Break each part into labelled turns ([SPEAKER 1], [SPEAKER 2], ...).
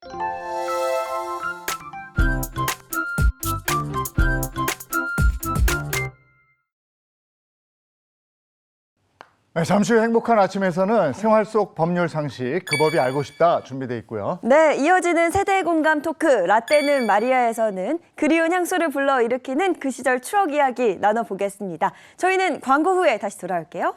[SPEAKER 1] 네, 잠시 후 행복한 아침에서는 생활 속 법률 상식, 그 법이 알고 싶다 준비되어 있고요.
[SPEAKER 2] 네, 이어지는 세대 공감 토크 라떼는 마리아에서는 그리운 향수를 불러일으키는 그 시절 추억 이야기 나눠보겠습니다. 저희는 광고 후에 다시 돌아올게요.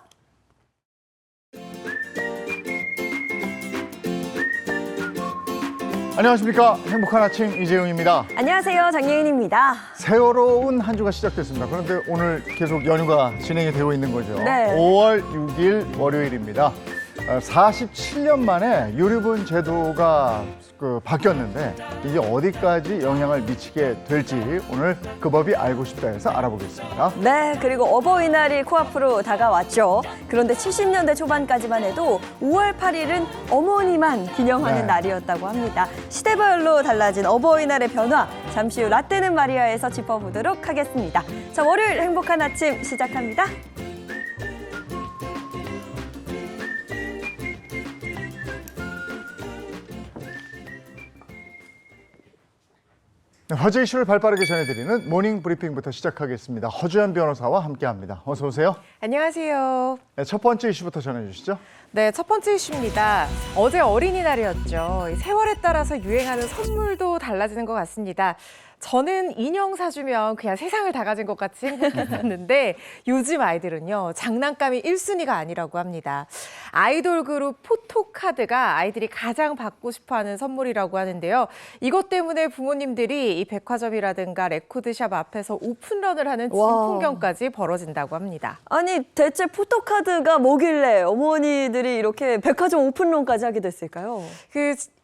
[SPEAKER 1] 안녕하십니까. 행복한 아침 이재용입니다.
[SPEAKER 2] 안녕하세요, 장예인입니다.
[SPEAKER 1] 새로운 한 주가 시작됐습니다. 그런데 오늘 계속 연휴가 진행이 되고 있는 거죠.
[SPEAKER 2] 네.
[SPEAKER 1] 5월 6일 월요일입니다. 47년 만에 유류분 제도가 바뀌었는데 이게 어디까지 영향을 미치게 될지 오늘 그 법이 알고 싶다 해서 알아보겠습니다.
[SPEAKER 2] 네, 그리고 어버이날이 코앞으로 다가왔죠. 그런데 70년대 초반까지만 해도 5월 8일은 어머니만 기념하는
[SPEAKER 1] 네.
[SPEAKER 2] 날이었다고 합니다. 시대별로 달라진 어버이날의 변화, 잠시 후 라떼는 마리아에서 짚어보도록 하겠습니다. 자, 월요일 행복한 아침 시작합니다.
[SPEAKER 1] 화제 이슈를 발빠르게 전해드리는 모닝 브리핑부터 시작하겠습니다. 허주연 변호사와 함께합니다. 어서 오세요.
[SPEAKER 3] 안녕하세요.
[SPEAKER 1] 네, 첫 번째 이슈부터 전해주시죠.
[SPEAKER 3] 네, 첫 번째 이슈입니다. 어제 어린이날이었죠. 이 세월에 따라서 유행하는 선물도 달라지는 것 같습니다. 저는 인형 사주면 그냥 세상을 다 가진 것 같이 행복했었는데 요즘 아이들은요, 장난감이 1순위가 아니라고 합니다. 아이돌 그룹 포토카드가 아이들이 가장 받고 싶어하는 선물이라고 하는데요. 이것 때문에 부모님들이 이 백화점이라든가 레코드샵 앞에서 오픈런을 하는 진풍경까지 벌어진다고 합니다.
[SPEAKER 2] 아니, 대체 포토카드가 뭐길래 어머니들이 이렇게 백화점 오픈런까지 하게 됐을까요?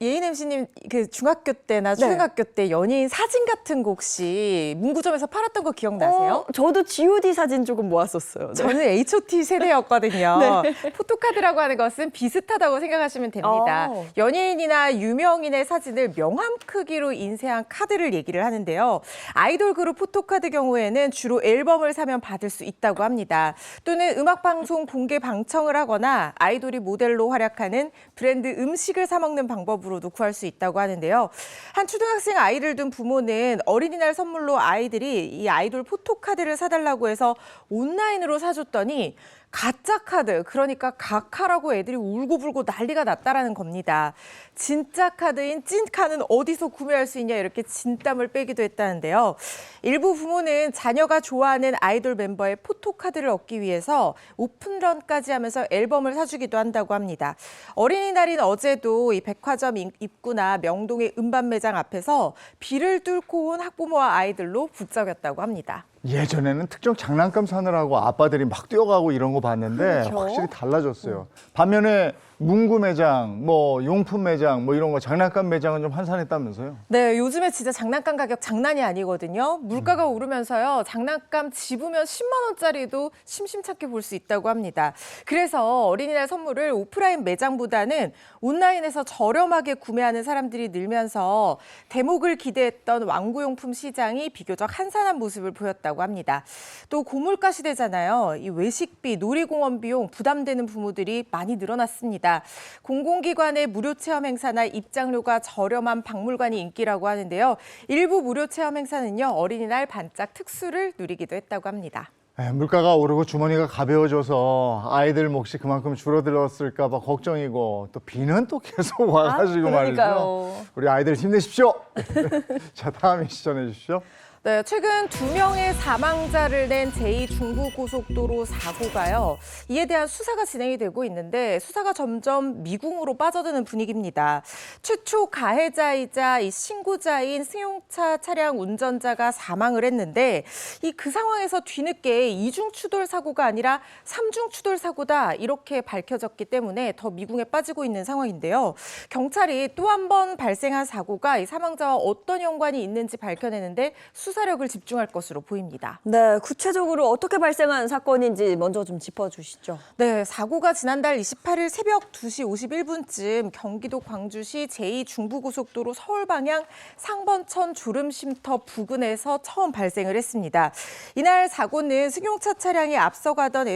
[SPEAKER 3] 예인 MC님 중학교 때나 초등학교 때 연예인 사진 같은 거 혹시 문구점에서 팔았던 거 기억나세요?
[SPEAKER 2] 저도 G.O.D 사진 조금 모았었어요. 네.
[SPEAKER 3] 저는 H.O.T 세대였거든요. 포토카드라고 하는 것은 비슷하다고 생각하시면 됩니다. 연예인이나 유명인의 사진을 명함 크기로 인쇄한 카드를 얘기를 하는데요. 아이돌 그룹 포토카드 경우에는 주로 앨범을 사면 받을 수 있다고 합니다. 또는 음악방송 공개 방청을 하거나 아이돌이 모델로 활약하는 브랜드 음식을 사 먹는 방법으로도 구할 수 있다고 하는데요. 한 초등학생 아이를 둔 부모는 어린이날 선물로 아이들이 이 아이돌 포토카드를 사달라고 해서 온라인으로 사줬더니 가짜 카드, 그러니까 가카라고 애들이 울고불고 난리가 났다라는 겁니다. 진짜 카드인 찐카는 어디서 구매할 수 있냐 이렇게 진땀을 빼기도 했다는데요. 일부 부모는 자녀가 좋아하는 아이돌 멤버의 포토카드를 얻기 위해서 오픈런까지 하면서 앨범을 사주기도 한다고 합니다. 어린이날인 어제도 이 백화점 입구나 명동의 음반 매장 앞에서 비를 뚫고 온 학부모와 아이들로 북적였다고 합니다.
[SPEAKER 1] 예전에는 특정 장난감 사느라고 아빠들이 막 뛰어가고 이런 거 봤는데
[SPEAKER 2] 그렇죠.
[SPEAKER 1] 확실히 달라졌어요. 반면에 문구 매장, 뭐 용품 매장, 뭐 이런 거 장난감 매장은 좀 한산했다면서요?
[SPEAKER 3] 네, 요즘에 진짜 장난감 가격 장난이 아니거든요. 물가가 오르면서요, 장난감 집으면 10만 원짜리도 심심찮게 볼 수 있다고 합니다. 그래서 어린이날 선물을 오프라인 매장보다는 온라인에서 저렴하게 구매하는 사람들이 늘면서 대목을 기대했던 완구용품 시장이 비교적 한산한 모습을 보였다고 합니다. 또 고물가 시대잖아요. 이 외식비, 놀이공원 비용 부담되는 부모들이 많이 늘어났습니다. 공공기관의 무료 체험 행사나 입장료가 저렴한 박물관이 인기라고 하는데요. 일부 무료 체험 행사는요, 어린이날 반짝 특수를 누리기도 했다고 합니다.
[SPEAKER 1] 물가가 오르고 주머니가 가벼워져서 아이들 몫이 그만큼 줄어들었을까 봐 걱정이고 또 비는 또 계속 와가지고 말이죠. 우리 아이들 힘내십시오. 자, 다음 이슈 전해주시죠.
[SPEAKER 3] 네, 최근 2명의 사망자를 낸 제2중부고속도로 사고가요. 이에 대한 수사가 진행이 되고 있는데 수사가 점점 미궁으로 빠져드는 분위기입니다. 최초 가해자이자 이 신고자인 승용차 차량 운전자가 사망을 했는데 그 상황에서 뒤늦게 이중 추돌 사고가 아니라 삼중 추돌 사고다 이렇게 밝혀졌기 때문에 더 미궁에 빠지고 있는 상황인데요. 경찰이 또 한 번 발생한 사고가 이 사망자와 어떤 연관이 있는지 밝혀내는데 수사력을 집중할 것으로 보입니다.
[SPEAKER 2] 네, 구체적으로 어떻게 발생한 사건인지 먼저 좀 짚어주시죠.
[SPEAKER 3] 네, 사고가 지난달 28일 새벽 2시 51분쯤 경기도 광주시 제2중부고속도로 서울 방향 상번천 졸음쉼터 부근에서 처음 발생을 했습니다. 이날 사고는 승용차 차량이 앞서가던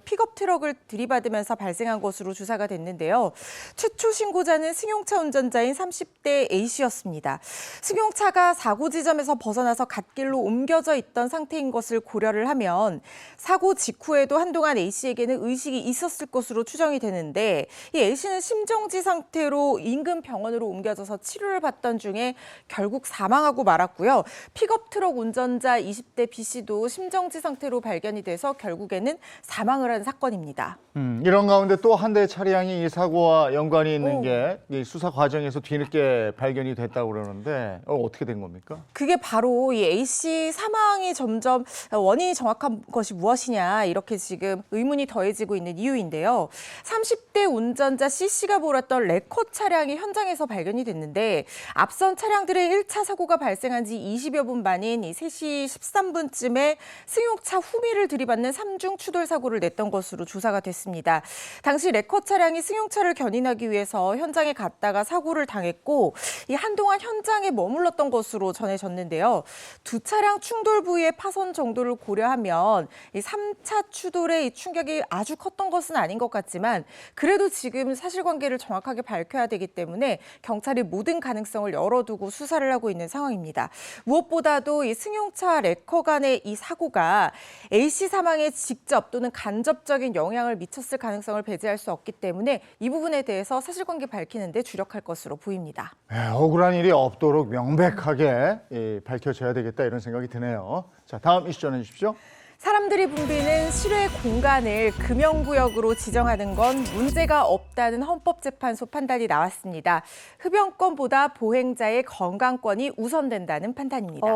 [SPEAKER 3] 픽업 트럭을 들이받으면서 발생한 것으로 조사가 됐는데요. 최초 신고자는 승용차 운전자인 30대 A씨였습니다. 승용차가 사고 지점에서 벗어나서 갓길로 옮겨져 있던 상태인 것을 고려를 하면 사고 직후에도 한동안 A씨에게는 의식이 있었을 것으로 추정이 되는데 이 A씨는 심정지 상태로 인근 병원으로 옮겨져서 치료를 받던 중에 결국 사망하고 말았고요. 픽업 트럭 운전자 20대 B씨도 심정지 상태로 발견이 돼서 결국에는 사망을 한 사건입니다.
[SPEAKER 1] 이런 가운데 또 한 대의 차량이 이 사고와 연관이 있는 게 이 수사 과정에서 뒤늦게 발견이 됐다고 그러는데 어떻게 된 겁니까?
[SPEAKER 3] 그게 바로 이 A씨 사망이 점점 원인이 정확한 것이 무엇이냐 이렇게 지금 의문이 더해지고 있는 이유인데요. 30대 운전자 C씨가 몰았던 레커 차량이 현장에서 발견이 됐는데 앞선 차량들의 1차 사고가 발생한 지 20여 분 만인 이 3시 13분쯤에 승용차 후미를 들이받는 3중 추돌 사고를 냈던 것으로 조사가 됐습니다. 당시 레커 차량이 승용차를 견인하기 위해서 현장에 갔다가 사고를 당했고 이 한동안 현장에 머물렀던 것으로 전해졌는데요. 두 차량 충돌 부위의 파손 정도를 고려하면 이 3차 추돌의 이 충격이 아주 컸던 것은 아닌 것 같지만 그래도 지금 사실관계를 정확하게 밝혀야 되기 때문에 경찰이 모든 가능성을 열어두고 수사를 하고 있는 상황입니다. 무엇보다도 이 승용차 레커 간의 이 사고가 A씨 사망에 직접 또는 간접적인 영향을 미쳤을 가능성을 배제할 수 없기 때문에 이 부분에 대해서 사실관계 밝히는 데 주력할 것으로 보입니다.
[SPEAKER 1] 네, 억울한 일이 없도록 명백하게 밝혀져야 되겠다 이런 생각이 드네요. 자, 다음 이슈 전해주십시오.
[SPEAKER 3] 사람들이 붐비는 실외 공간을 금연구역으로 지정하는 건 문제가 없다는 헌법재판소 판단이 나왔습니다. 흡연권보다 보행자의 건강권이 우선된다는 판단입니다.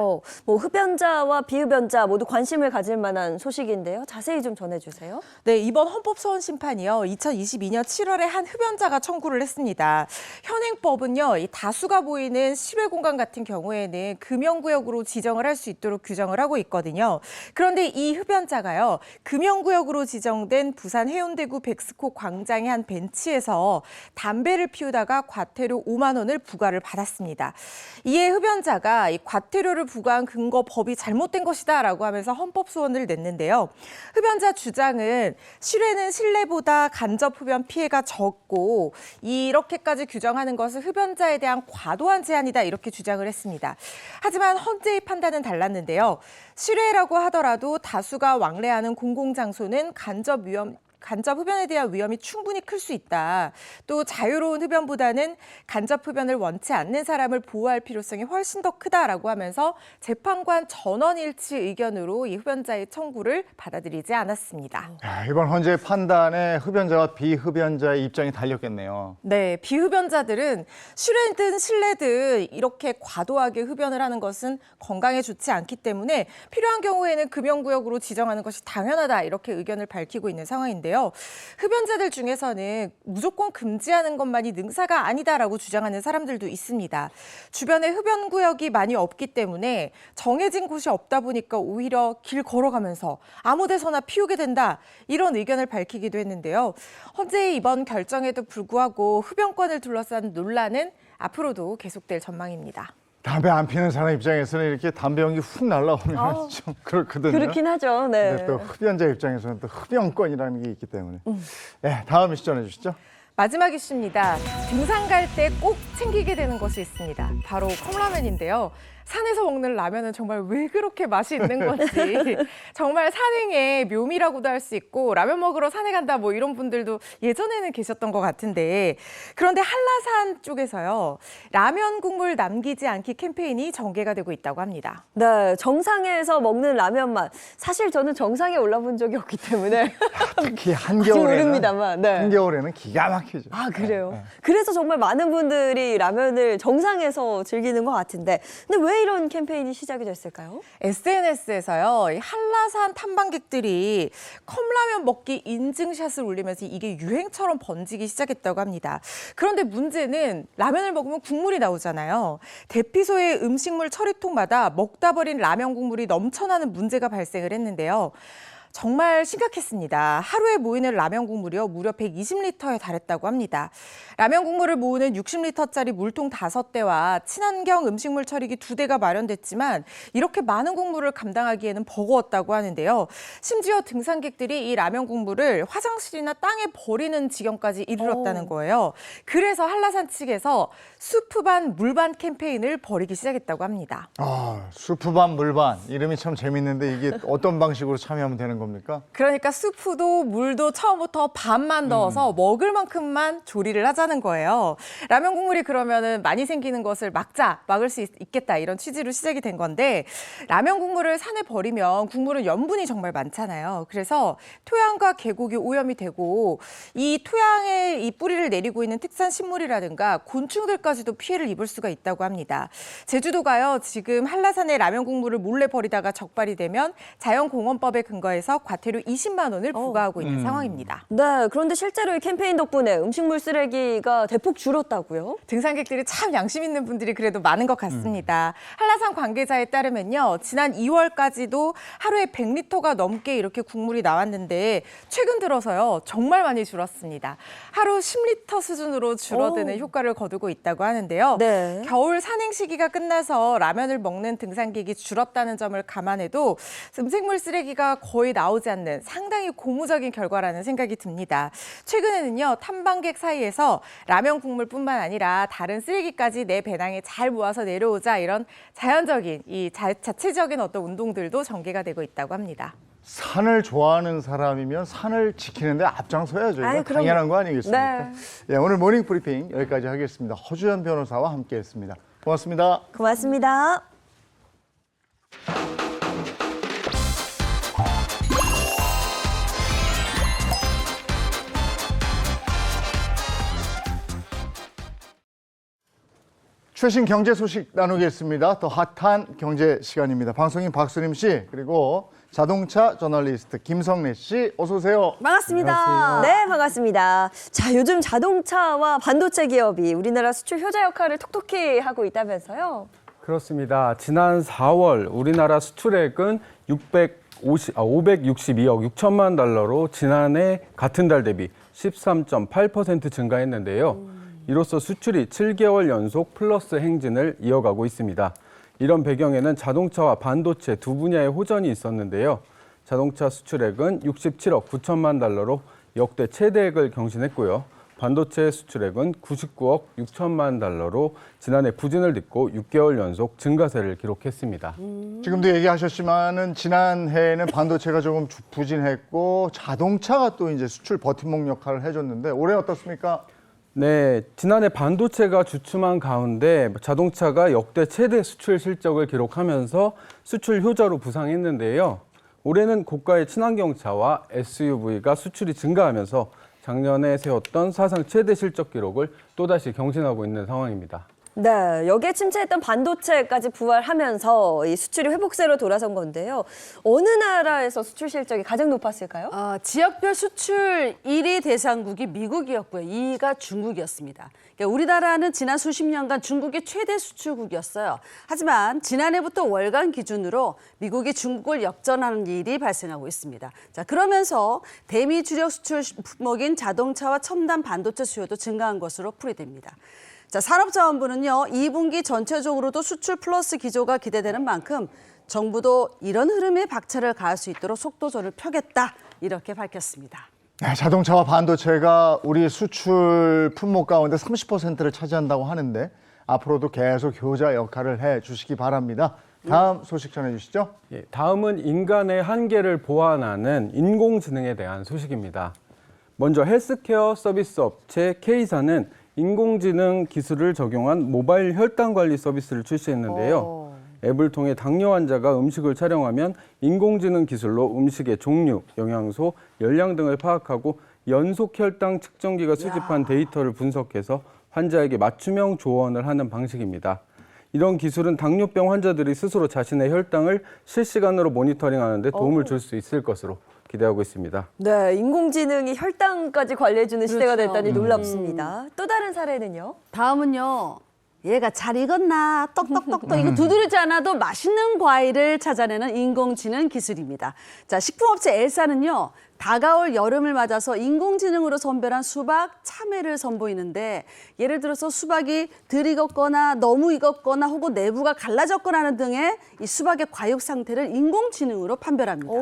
[SPEAKER 2] 뭐 흡연자와 비흡연자 모두 관심을 가질 만한 소식인데요. 자세히 좀 전해주세요.
[SPEAKER 3] 네, 이번 헌법소원심판이요. 2022년 7월에 한 흡연자가 청구를 했습니다. 현행법은요, 이 다수가 보이는 실외 공간 같은 경우에는 금연구역으로 지정을 할 수 있도록 규정을 하고 있거든요. 그런데 이 흡연자가요, 금연구역으로 지정된 부산 해운대구 백스코 광장의 한 벤치에서 담배를 피우다가 과태료 5만 원을 부과를 받았습니다. 이에 흡연자가 이 과태료를 부과한 근거 법이 잘못된 것이다라고 하면서 헌법소원을 냈는데요. 흡연자 주장은 실외는 실내보다 간접 흡연 피해가 적고 이렇게까지 규정하는 것은 흡연자에 대한 과도한 제한이다 이렇게 주장을 했습니다. 하지만 헌재의 판단은 달랐는데요. 실외라고 하더라도 다수가 왕래하는 공공장소는 간접 흡연에 대한 위험이 충분히 클 수 있다. 또 자유로운 흡연보다는 간접 흡연을 원치 않는 사람을 보호할 필요성이 훨씬 더 크다라고 하면서 재판관 전원일치 의견으로 이 흡연자의 청구를 받아들이지 않았습니다.
[SPEAKER 1] 이번 헌재의 판단에 흡연자와 비흡연자의 입장이 달렸겠네요.
[SPEAKER 3] 네, 비흡연자들은 실외든 실내든 이렇게 과도하게 흡연을 하는 것은 건강에 좋지 않기 때문에 필요한 경우에는 금연구역으로 지정하는 것이 당연하다 이렇게 의견을 밝히고 있는 상황인데요. 흡연자들 중에서는 무조건 금지하는 것만이 능사가 아니다라고 주장하는 사람들도 있습니다. 주변에 흡연구역이 많이 없기 때문에 정해진 곳이 없다 보니까 오히려 길 걸어가면서 아무 데서나 피우게 된다 이런 의견을 밝히기도 했는데요. 헌재의 이번 결정에도 불구하고 흡연권을 둘러싼 논란은 앞으로도 계속될 전망입니다.
[SPEAKER 1] 담배 안 피는 사람 입장에서는 이렇게 담배 연기 훅 날라오면 좀 그렇거든요.
[SPEAKER 2] 그렇긴 하죠. 네.
[SPEAKER 1] 근데 또 흡연자 입장에서는 또 흡연권이라는 게 있기 때문에. 네, 다음 이슈 전해주시죠.
[SPEAKER 3] 마지막 이슈입니다. 등산 갈 때 꼭 챙기게 되는 것이 있습니다. 바로 컵라면인데요. 산에서 먹는 라면은 정말 왜 그렇게 맛이 있는 건지 정말 산행의 묘미라고도 할 수 있고 라면 먹으러 산에 간다 뭐 이런 분들도 예전에는 계셨던 것 같은데 그런데 한라산 쪽에서요. 라면 국물 남기지 않기 캠페인이 전개가 되고 있다고 합니다.
[SPEAKER 2] 네, 정상에서 먹는 라면 맛. 사실 저는 정상에 올라본 적이 없기 때문에
[SPEAKER 1] 특히
[SPEAKER 2] 아직
[SPEAKER 1] 한겨울에는
[SPEAKER 2] 모릅니다만. 네.
[SPEAKER 1] 한겨울에는 기가 막히죠.
[SPEAKER 2] 아, 그래요?
[SPEAKER 1] 네.
[SPEAKER 2] 그래서 정말 많은 분들이 라면을 정상에서 즐기는 것 같은데. 근데 왜 왜 이런 캠페인이 시작이 됐을까요?
[SPEAKER 3] SNS에서요, 이 한라산 탐방객들이 컵라면 먹기 인증샷을 올리면서 이게 유행처럼 번지기 시작했다고 합니다. 그런데 문제는 라면을 먹으면 국물이 나오잖아요. 대피소의 음식물 처리통마다 먹다 버린 라면 국물이 넘쳐나는 문제가 발생을 했는데요. 정말 심각했습니다. 하루에 모이는 라면 국물이요, 무려 120리터에 달했다고 합니다. 라면 국물을 모으는 60리터짜리 물통 5대와 친환경 음식물 처리기 2대가 마련됐지만 이렇게 많은 국물을 감당하기에는 버거웠다고 하는데요. 심지어 등산객들이 이 라면 국물을 화장실이나 땅에 버리는 지경까지 이르렀다는 거예요. 그래서 한라산 측에서 수프 반, 물 반 캠페인을 벌이기 시작했다고 합니다.
[SPEAKER 1] 수프 반, 물 반. 이름이 참 재밌는데 이게 어떤 방식으로 참여하면 되는 겁니까?
[SPEAKER 3] 그러니까 수프도 물도 처음부터 반만 넣어서 먹을 만큼만 조리를 하자는 거예요. 라면 국물이 그러면은 많이 생기는 것을 막을 수 있겠다, 이런 취지로 시작이 된 건데, 라면 국물을 산에 버리면 국물은 염분이 정말 많잖아요. 그래서 토양과 계곡이 오염이 되고 이 토양에 이 뿌리를 내리고 있는 특산 식물이라든가 곤충들까지도 피해를 입을 수가 있다고 합니다. 제주도가요, 지금 한라산에 라면 국물을 몰래 버리다가 적발이 되면 자연공원법에 근거해서 과태료 20만 원을 부과하고 있는 상황입니다.
[SPEAKER 2] 네, 그런데 실제로 이 캠페인 덕분에 음식물 쓰레기가 대폭 줄었다고요?
[SPEAKER 3] 등산객들이 참 양심 있는 분들이 그래도 많은 것 같습니다. 한라산 관계자에 따르면요, 지난 2월까지도 하루에 100리터가 넘게 이렇게 국물이 나왔는데 최근 들어서요, 정말 많이 줄었습니다. 하루 10리터 수준으로 줄어드는 효과를 거두고 있다고 하는데요.
[SPEAKER 2] 네.
[SPEAKER 3] 겨울 산행 시기가 끝나서 라면을 먹는 등산객이 줄었다는 점을 감안해도 음식물 쓰레기가 거의 나오지 않는 상당히 고무적인 결과라는 생각이 듭니다. 최근에는요, 탐방객 사이에서 라면 국물뿐만 아니라 다른 쓰레기까지 내 배낭에 잘 모아서 내려오자, 이런 자연적인 자체적인 어떤 운동들도 전개가 되고 있다고 합니다.
[SPEAKER 1] 산을 좋아하는 사람이면 산을 지키는데 앞장서야죠. 이거
[SPEAKER 2] 아유, 그럼요.
[SPEAKER 1] 당연한 거 아니겠습니까?
[SPEAKER 2] 네.
[SPEAKER 1] 예, 오늘 모닝 브리핑 여기까지 하겠습니다. 허주연 변호사와 함께했습니다. 고맙습니다.
[SPEAKER 2] 고맙습니다.
[SPEAKER 1] 최신 경제 소식 나누겠습니다. 더 핫한 경제 시간입니다. 방송인 박수림 씨, 그리고 자동차 저널리스트 김성래 씨, 어서 오세요.
[SPEAKER 2] 반갑습니다.
[SPEAKER 1] 안녕하세요.
[SPEAKER 2] 네, 반갑습니다. 자, 요즘 자동차와 반도체 기업이 우리나라 수출 효자 역할을 톡톡히 하고 있다면서요?
[SPEAKER 4] 그렇습니다. 지난 4월 우리나라 수출액은 562억 6천만 달러로 지난해 같은 달 대비 13.8% 증가했는데요. 이로써 수출이 7개월 연속 플러스 행진을 이어가고 있습니다. 이런 배경에는 자동차와 반도체 두 분야의 호전이 있었는데요. 자동차 수출액은 67억 9천만 달러로 역대 최대액을 경신했고요. 반도체 수출액은 99억 6천만 달러로 지난해 부진을 딛고 6개월 연속 증가세를 기록했습니다.
[SPEAKER 1] 지금도 얘기하셨지만은 지난해에는 반도체가 조금 부진했고 자동차가 또 이제 수출 버팀목 역할을 해줬는데 올해 어떻습니까?
[SPEAKER 4] 네, 지난해 반도체가 주춤한 가운데 자동차가 역대 최대 수출 실적을 기록하면서 수출 효자로 부상했는데요. 올해는 고가의 친환경차와 SUV가 수출이 증가하면서 작년에 세웠던 사상 최대 실적 기록을 또다시 경신하고 있는 상황입니다.
[SPEAKER 2] 네, 여기에 침체했던 반도체까지 부활하면서 이 수출이 회복세로 돌아선 건데요. 어느 나라에서 수출 실적이 가장 높았을까요?
[SPEAKER 5] 지역별 수출 1위 대상국이 미국이었고요. 2위가 중국이었습니다. 그러니까 우리나라는 지난 수십 년간 중국의 최대 수출국이었어요. 하지만 지난해부터 월간 기준으로 미국이 중국을 역전하는 일이 발생하고 있습니다. 자, 그러면서 대미 주력 수출 품목인 자동차와 첨단 반도체 수요도 증가한 것으로 풀이됩니다. 자, 산업자원부는요, 2분기 전체적으로도 수출 플러스 기조가 기대되는 만큼 정부도 이런 흐름에 박차를 가할 수 있도록 속도전을 펴겠다, 이렇게 밝혔습니다.
[SPEAKER 1] 네, 자동차와 반도체가 우리 수출 품목 가운데 30%를 차지한다고 하는데 앞으로도 계속 효자 역할을 해 주시기 바랍니다. 다음 소식 전해주시죠.
[SPEAKER 4] 예, 다음은 인간의 한계를 보완하는 인공지능에 대한 소식입니다. 먼저 헬스케어 서비스 업체 K사는 인공지능 기술을 적용한 모바일 혈당 관리 서비스를 출시했는데요. 앱을 통해 당뇨 환자가 음식을 촬영하면 인공지능 기술로 음식의 종류, 영양소, 열량 등을 파악하고 연속 혈당 측정기가 수집한 데이터를 분석해서 환자에게 맞춤형 조언을 하는 방식입니다. 이런 기술은 당뇨병 환자들이 스스로 자신의 혈당을 실시간으로 모니터링하는 데 도움을 줄 수 있을 것으로 기대하고 있습니다.
[SPEAKER 2] 네, 인공지능이 혈당까지 관리해주는 시대가
[SPEAKER 5] 그렇죠.
[SPEAKER 2] 됐다니 놀랍습니다. 또 다른 사례는요?
[SPEAKER 5] 다음은요. 얘가 잘 익었나 떡떡떡떡 이거 두드리지 않아도 맛있는 과일을 찾아내는 인공지능 기술입니다. 자, 식품업체 엘사는요. 다가올 여름을 맞아서 인공지능으로 선별한 수박, 참외를 선보이는데 예를 들어서 수박이 덜 익었거나 너무 익었거나 혹은 내부가 갈라졌거나 하는 등의 이 수박의 과육 상태를 인공지능으로 판별합니다.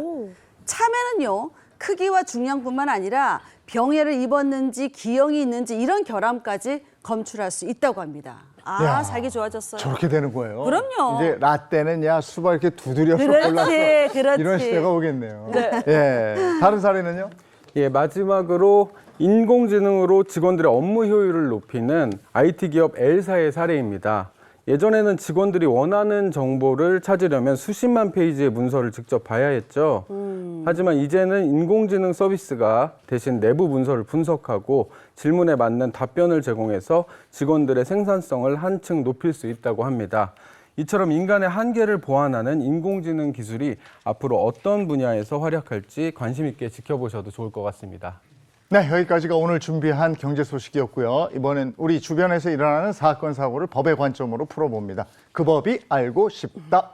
[SPEAKER 5] 참외는요. 크기와 중량뿐만 아니라 병해를 입었는지 기형이 있는지 이런 결함까지 검출할 수 있다고 합니다. 아,
[SPEAKER 1] 야,
[SPEAKER 5] 살기 좋아졌어요.
[SPEAKER 1] 저렇게 되는 거예요.
[SPEAKER 5] 그럼요.
[SPEAKER 1] 이제 라떼는 야 수박 이렇게 두드려서
[SPEAKER 5] 그렇지,
[SPEAKER 1] 골라서
[SPEAKER 5] 그렇지.
[SPEAKER 1] 이런 시대가 오겠네요. 예, 다른 사례는요?
[SPEAKER 4] 예, 마지막으로 인공지능으로 직원들의 업무 효율을 높이는 IT 기업 L사의 사례입니다. 예전에는 직원들이 원하는 정보를 찾으려면 수십만 페이지의 문서를 직접 봐야 했죠. 하지만 이제는 인공지능 서비스가 대신 내부 문서를 분석하고 질문에 맞는 답변을 제공해서 직원들의 생산성을 한층 높일 수 있다고 합니다. 이처럼 인간의 한계를 보완하는 인공지능 기술이 앞으로 어떤 분야에서 활약할지 관심 있게 지켜보셔도 좋을 것 같습니다.
[SPEAKER 1] 네, 여기까지가 오늘 준비한 경제 소식이었고요. 이번엔 우리 주변에서 일어나는 사건, 사고를 법의 관점으로 풀어봅니다. 그 법이 알고 싶다.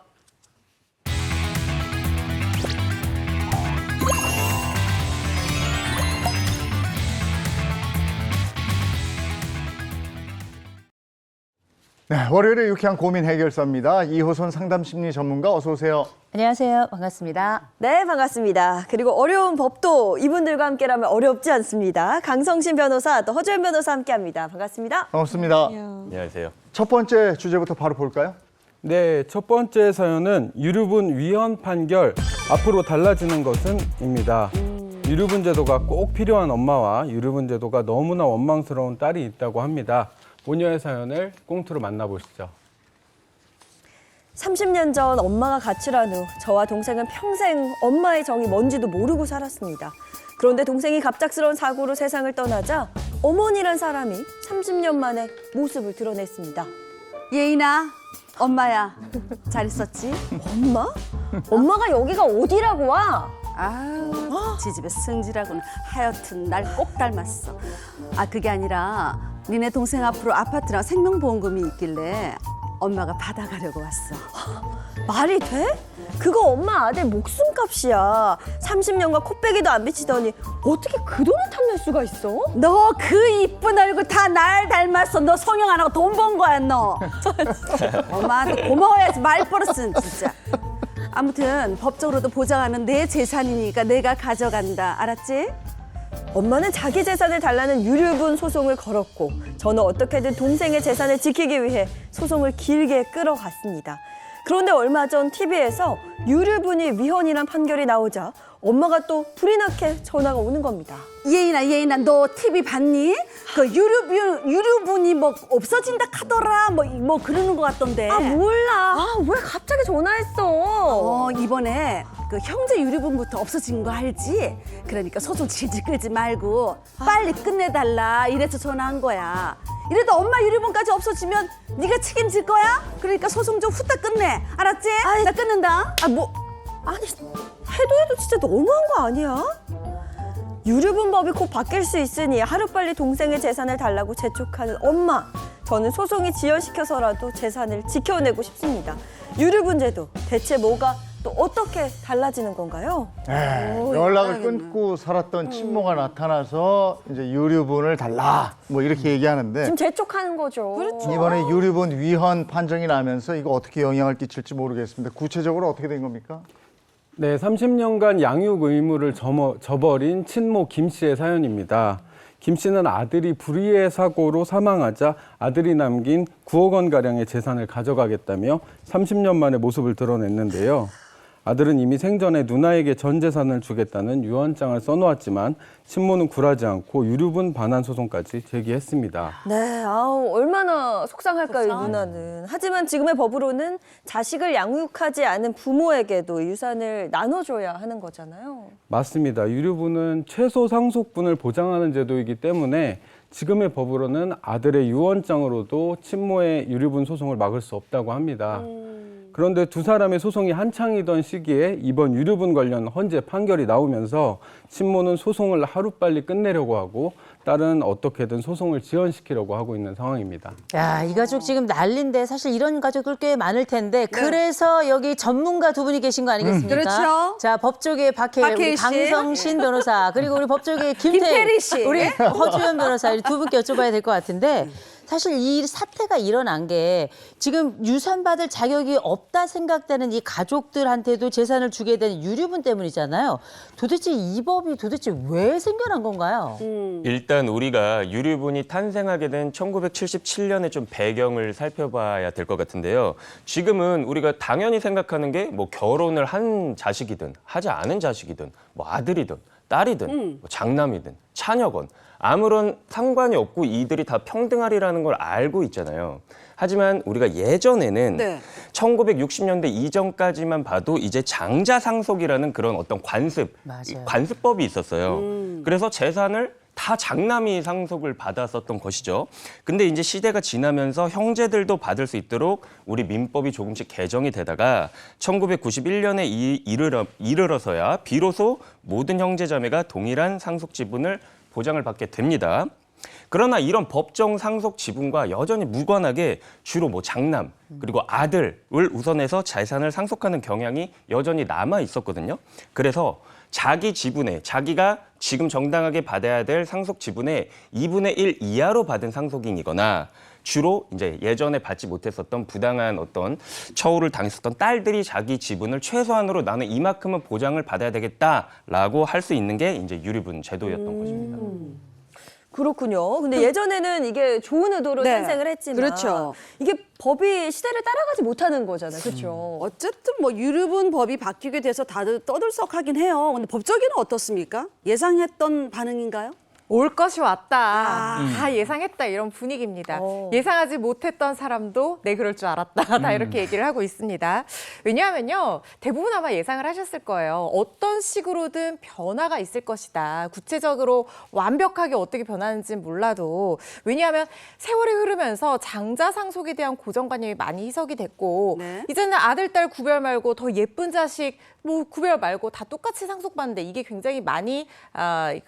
[SPEAKER 1] 네, 월요일에 유쾌한 고민 해결사입니다. 이호선 상담심리 전문가 어서 오세요.
[SPEAKER 6] 안녕하세요. 반갑습니다.
[SPEAKER 2] 네, 반갑습니다. 그리고 어려운 법도 이분들과 함께라면 어렵지 않습니다. 강성신 변호사, 또 허주연 변호사 함께합니다. 반갑습니다.
[SPEAKER 1] 반갑습니다.
[SPEAKER 7] 안녕하세요.
[SPEAKER 1] 첫 번째 주제부터 바로 볼까요?
[SPEAKER 4] 네, 첫 번째 사연은 유류분 위헌 판결, 앞으로 달라지는 것은? 입니다. 유류분 제도가 꼭 필요한 엄마와 유류분 제도가 너무나 원망스러운 딸이 있다고 합니다. 모녀의 사연을 꽁트로 만나보시죠.
[SPEAKER 2] 30년 전 엄마가 가출한 후 저와 동생은 평생 엄마의 정이 뭔지도 모르고 살았습니다. 그런데 동생이 갑작스러운 사고로 세상을 떠나자 어머니란 사람이 30년 만에 모습을 드러냈습니다.
[SPEAKER 5] 예인아, 엄마야. 잘 있었지?
[SPEAKER 2] 엄마? 엄마가 여기가 어디라고 와?
[SPEAKER 5] 아유, 지집에 승질하고는 하여튼 날 꼭 닮았어. 아, 그게 아니라 니네 동생 앞으로 아파트랑 생명보험금이 있길래 엄마가 받아가려고 왔어.
[SPEAKER 2] 말이 돼? 그거 엄마 아들 목숨값이야. 30년간 코빼기도 안 비치더니 어떻게 그 돈을 탐낼 수가 있어?
[SPEAKER 5] 너 그 이쁜 얼굴 다 날 닮았어. 너 성형 안 하고 돈 번 거야, 너. 엄마한테 고마워야지, 말버릇은 진짜. 아무튼 법적으로도 보장하는 내 재산이니까 내가 가져간다. 알았지?
[SPEAKER 2] 엄마는 자기 재산을 달라는 유류분 소송을 걸었고 저는 어떻게든 동생의 재산을 지키기 위해 소송을 길게 끌어갔습니다. 그런데 얼마 전 TV에서 유류분이 위헌이란 판결이 나오자 엄마가 또 불이 나게 전화가 오는 겁니다.
[SPEAKER 5] 예인아, 너 TV 봤니? 그 유류분이 뭐 없어진다 카더라, 뭐 그러는 것 같던데.
[SPEAKER 2] 아 몰라. 아 왜 갑자기 전화했어?
[SPEAKER 5] 이번에 그 형제 유류분부터 없어진 거 알지? 그러니까 소송 질질 끌지 말고 빨리 끝내달라 이래서 전화한 거야. 이래도 엄마 유류분까지 없어지면 네가 책임질 거야? 그러니까 소송 좀 후딱 끝내. 알았지? 나 끊는다.
[SPEAKER 2] 아니 해도 진짜 너무한 거 아니야? 유류분법이 곧 바뀔 수 있으니 하루빨리 동생의 재산을 달라고 재촉하는 엄마. 저는 소송이 지연시켜서라도 재산을 지켜내고 싶습니다. 유류분 제도 대체 뭐가 또 어떻게 달라지는 건가요?
[SPEAKER 1] 연락을
[SPEAKER 5] 이거
[SPEAKER 1] 끊고 살았던 친모가 나타나서 이제 유류분을 달라 뭐 이렇게 얘기하는데
[SPEAKER 2] 지금 재촉하는 거죠. 그렇죠.
[SPEAKER 1] 이번에 유류분 위헌 판정이 나면서 이거 어떻게 영향을 끼칠지 모르겠습니다. 구체적으로 어떻게 된 겁니까?
[SPEAKER 4] 네, 30년간 양육 의무를 저버린 친모 김 씨의 사연입니다. 김 씨는 아들이 불의의 사고로 사망하자 아들이 남긴 9억 원가량의 재산을 가져가겠다며 30년 만에 모습을 드러냈는데요. 아들은 이미 생전에 누나에게 전 재산을 주겠다는 유언장을 써놓았지만 친모는 굴하지 않고 유류분 반환 소송까지 제기했습니다.
[SPEAKER 2] 네, 아우 얼마나 속상할까요, 이 누나는. 하지만 지금의 법으로는 자식을 양육하지 않은 부모에게도 유산을 나눠줘야 하는 거잖아요.
[SPEAKER 4] 맞습니다. 유류분은 최소 상속분을 보장하는 제도이기 때문에 지금의 법으로는 아들의 유언장으로도 친모의 유류분 소송을 막을 수 없다고 합니다. 그런데 두 사람의 소송이 한창이던 시기에 이번 유류분 관련 헌재 판결이 나오면서 친모는 소송을 하루빨리 끝내려고 하고 딸은 어떻게든 소송을 지연시키려고 하고 있는 상황입니다.
[SPEAKER 6] 야, 이 가족 지금 난리인데 사실 이런 가족들 꽤 많을 텐데 그래서 여기 전문가 두 분이 계신 거 아니겠습니까?
[SPEAKER 5] 그렇죠.
[SPEAKER 6] 자, 법조계 박해일, 우리
[SPEAKER 5] 박해일 씨.
[SPEAKER 6] 강성신 변호사, 그리고 우리 법조계
[SPEAKER 5] 김태리 씨.
[SPEAKER 6] 우리 허주연 변호사 이 두 분께 여쭤봐야 될 것 같은데 사실 이 사태가 일어난 게 지금 유산받을 자격이 없다 생각되는 이 가족들한테도 재산을 주게 된 유류분 때문이잖아요. 도대체 이 법이 도대체 왜 생겨난 건가요?
[SPEAKER 7] 일단 우리가 유류분이 탄생하게 된 1977년의 좀 배경을 살펴봐야 될 것 같은데요. 지금은 우리가 당연히 생각하는 게 뭐 결혼을 한 자식이든 하지 않은 자식이든 뭐 아들이든 딸이든 뭐 장남이든 차녀건 아무런 상관이 없고 이들이 다 평등하리라는 걸 알고 있잖아요. 하지만 우리가 예전에는
[SPEAKER 5] 네.
[SPEAKER 7] 1960년대 이전까지만 봐도 이제 장자상속이라는 그런 어떤
[SPEAKER 6] 맞아요.
[SPEAKER 7] 관습법이 있었어요. 그래서 재산을 다 장남이 상속을 받았었던 것이죠. 근데 이제 시대가 지나면서 형제들도 받을 수 있도록 우리 민법이 조금씩 개정이 되다가 1991년에 이르러서야 비로소 모든 형제자매가 동일한 상속 지분을 보장을 받게 됩니다. 그러나 이런 법정 상속 지분과 여전히 무관하게 주로 뭐 장남 그리고 아들을 우선해서 재산을 상속하는 경향이 여전히 남아 있었거든요. 그래서 자기 지분에 자기가 지금 정당하게 받아야 될 상속 지분의 2분의 1 이하로 받은 상속인이거나 주로 이제 예전에 받지 못했었던 부당한 어떤 처우를 당했었던 딸들이 자기 지분을 최소한으로 나는 이만큼은 보장을 받아야 되겠다라고 할 수 있는 게 이제 유류분 제도였던 것입니다.
[SPEAKER 2] 그렇군요. 근데 예전에는 이게 좋은 의도로
[SPEAKER 5] 네.
[SPEAKER 2] 탄생을 했지만
[SPEAKER 5] 그렇죠.
[SPEAKER 2] 이게 법이 시대를 따라가지 못하는 거잖아요. 그렇죠.
[SPEAKER 5] 어쨌든 뭐 유류분 법이 바뀌게 돼서 다들 떠들썩하긴 해요. 근데 법조계는 어떻습니까? 예상했던 반응인가요?
[SPEAKER 3] 올 것이 왔다. 다 예상했다 이런 분위기입니다. 예상하지 못했던 사람도 내 그럴 줄 알았다. 다 이렇게 얘기를 하고 있습니다. 왜냐하면요. 대부분 아마 예상을 하셨을 거예요. 어떤 식으로든 변화가 있을 것이다. 구체적으로 완벽하게 어떻게 변하는지는 몰라도 왜냐하면 세월이 흐르면서 장자 상속에 대한 고정관념이 많이 희석이 됐고
[SPEAKER 5] 네.
[SPEAKER 3] 이제는 아들, 딸 구별 말고 더 예쁜 자식 뭐 구별 말고 다 똑같이 상속받는데 이게 굉장히 많이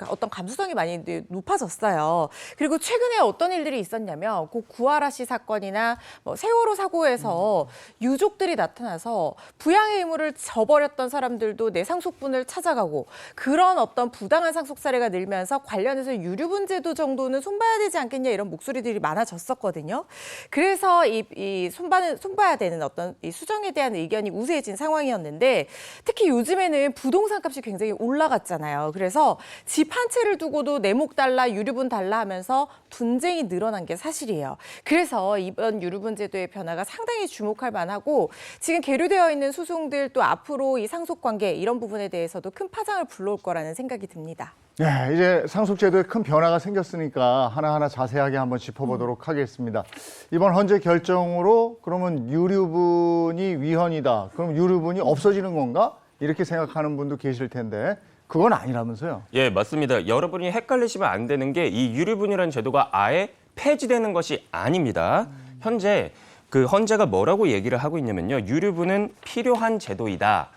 [SPEAKER 3] 어떤 감수성이 많이 높아졌어요. 그리고 최근에 어떤 일들이 있었냐면 그 구하라 씨 사건이나 뭐 세월호 사고에서 유족들이 나타나서 부양의 의무를 저버렸던 사람들도 내 상속분을 찾아가고 그런 어떤 부당한 상속 사례가 늘면서 관련해서 유류분 제도 정도는 손봐야 되지 않겠냐 이런 목소리들이 많아졌었거든요. 그래서 이 손봐야 되는 어떤 이 수정에 대한 의견이 우세해진 상황이었는데 특히 요즘에는 부동산 값이 굉장히 올라갔잖아요. 그래서 집 한 채를 두고도 내목 달라 유류분 달라 하면서 분쟁이 늘어난 게 사실이에요. 그래서 이번 유류분 제도의 변화가 상당히 주목할 만하고 지금 계류되어 있는 소송들 또 앞으로 이 상속 관계 이런 부분에 대해서도 큰 파장을 불러올 거라는 생각이 듭니다.
[SPEAKER 1] 네, 이제 상속제도에 큰 변화가 생겼으니까 하나하나 자세하게 한번 짚어보도록 하겠습니다. 이번 헌재 결정으로 그러면 유류분이 위헌이다. 그럼 유류분이 없어지는 건가? 이렇게 생각하는 분도 계실 텐데 그건 아니라면서요.
[SPEAKER 7] 예, 맞습니다. 여러분이 헷갈리시면 안 되는 게 이 유류분이라는 제도가 아예 폐지되는 것이 아닙니다. 현재 그 헌재가 뭐라고 얘기를 하고 있냐면요. 유류분은 필요한 제도이다.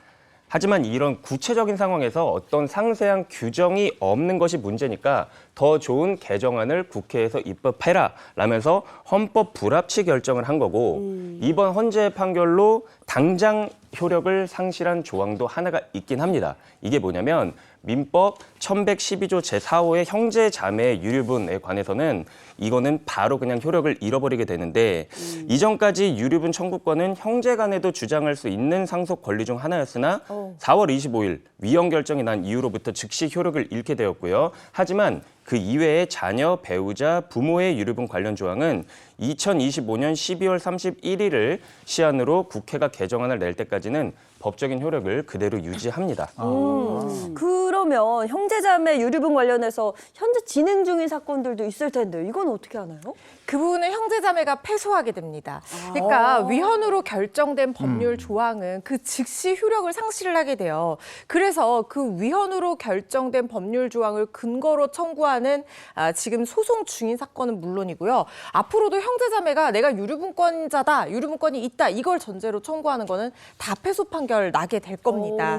[SPEAKER 7] 하지만 이런 구체적인 상황에서 어떤 상세한 규정이 없는 것이 문제니까 더 좋은 개정안을 국회에서 입법해라 라면서 헌법 불합치 결정을 한 거고 이번 헌재 판결로 당장 효력을 상실한 조항도 하나가 있긴 합니다. 이게 뭐냐면 민법 1112조 제4호의 형제 자매 유류분에 관해서는 이거는 바로 그냥 효력을 잃어버리게 되는데 이전까지 유류분 청구권은 형제 간에도 주장할 수 있는 상속 권리 중 하나였으나 4월 25일 위헌 결정이 난 이후로부터 즉시 효력을 잃게 되었고요. 하지만 그 이외에 자녀, 배우자, 부모의 유류분 관련 조항은 2025년 12월 31일을 시한으로 국회가 개정안을 낼 때까지는 법적인 효력을 그대로 유지합니다.
[SPEAKER 2] 그러면 형제자매 유류분 관련해서 현재 진행 중인 사건들도 있을 텐데 이건 어떻게 하나요?
[SPEAKER 3] 그 부분은 형제자매가 패소하게 됩니다. 그러니까 위헌으로 결정된 법률 조항은 그 즉시 효력을 상실을 하게 돼요. 그래서 그 위헌으로 결정된 법률 조항을 근거로 청구하는 지금 소송 중인 사건은 물론이고요. 앞으로도 형제자매가 내가 유류분권자다, 유류분권이 있다 이걸 전제로 청구하는 거는 다 패소 판결 나게 될 겁니다.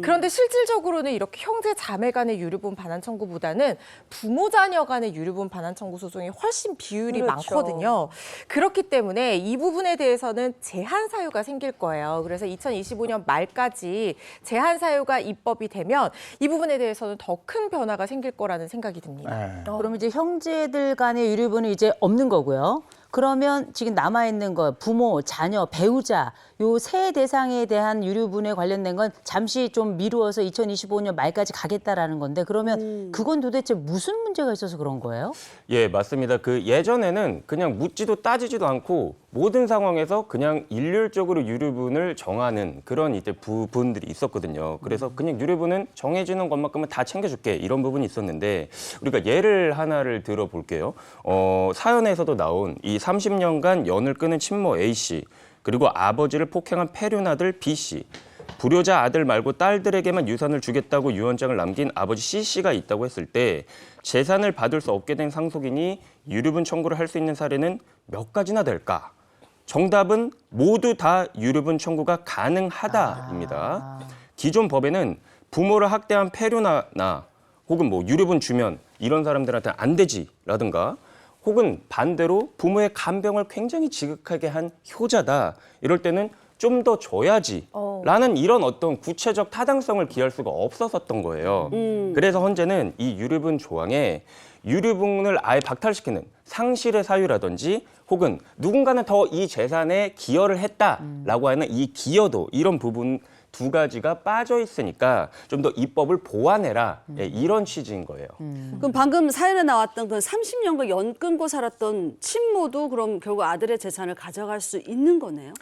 [SPEAKER 3] 그런데 실질적으로는 이렇게 형제자매 간의 유류분 반환 청구보다는 부모 자녀 간의 유류분 반환 청구 소송이 훨씬 비율이 많거든요. 그렇기 때문에 이 부분에 대해서는 제한 사유가 생길 거예요. 그래서 2025년 말까지 제한 사유가 입법이 되면 이 부분에 대해서는 더 큰 변화가 생길 거라는 생각이 듭니다.
[SPEAKER 6] 그럼 이제 형제들 간의 유류분은 이제 없는 거고요. 그러면 지금 남아있는 거 부모, 자녀, 배우자 요 세 대상에 대한 유류분에 관련된 건 잠시 좀 미루어서 2025년 말까지 가겠다라는 건데 그러면 그건 도대체 무슨 문제가 있어서 그런 거예요?
[SPEAKER 7] 예, 맞습니다. 그 예전에는 그냥 묻지도 따지지도 않고 모든 상황에서 그냥 일률적으로 유류분을 정하는 그런 이제 부분들이 있었거든요. 그래서 그냥 유류분은 정해지는 것만큼은 다 챙겨줄게 이런 부분이 있었는데 우리가 예를 하나를 들어볼게요. 사연에서도 나온 이 30년간 연을 끊은 친모 A씨 그리고 아버지를 폭행한 폐륜아들 B씨 불효자 아들 말고 딸들에게만 유산을 주겠다고 유언장을 남긴 아버지 C씨가 있다고 했을 때 재산을 받을 수 없게 된 상속인이 유류분 청구를 할 수 있는 사례는 몇 가지나 될까? 정답은 모두 다 유류분 청구가 가능하다입니다. 기존 법에는 부모를 학대한 폐륜아나 혹은 뭐 유류분 주면 이런 사람들한테 안 되지라든가 혹은 반대로 부모의 간병을 굉장히 지극하게 한 효자다. 이럴 때는 좀 더 줘야지 라는 이런 어떤 구체적 타당성을 기할 수가 없었던 거예요. 그래서 현재는 이 유류분 조항에 유류분을 아예 박탈시키는 상실의 사유라든지 혹은 누군가는 더 이 재산에 기여를 했다라고 하는 이 기여도 이런 부분 두 가지가 빠져 있으니까 좀 더 입법을 보완해라 이런 취지인 거예요.
[SPEAKER 5] 그럼 방금 사연에 나왔던 그 30년간 연 끊고 살았던 친모도 그럼 결국 아들의 재산을 가져갈 수 있는 거네요?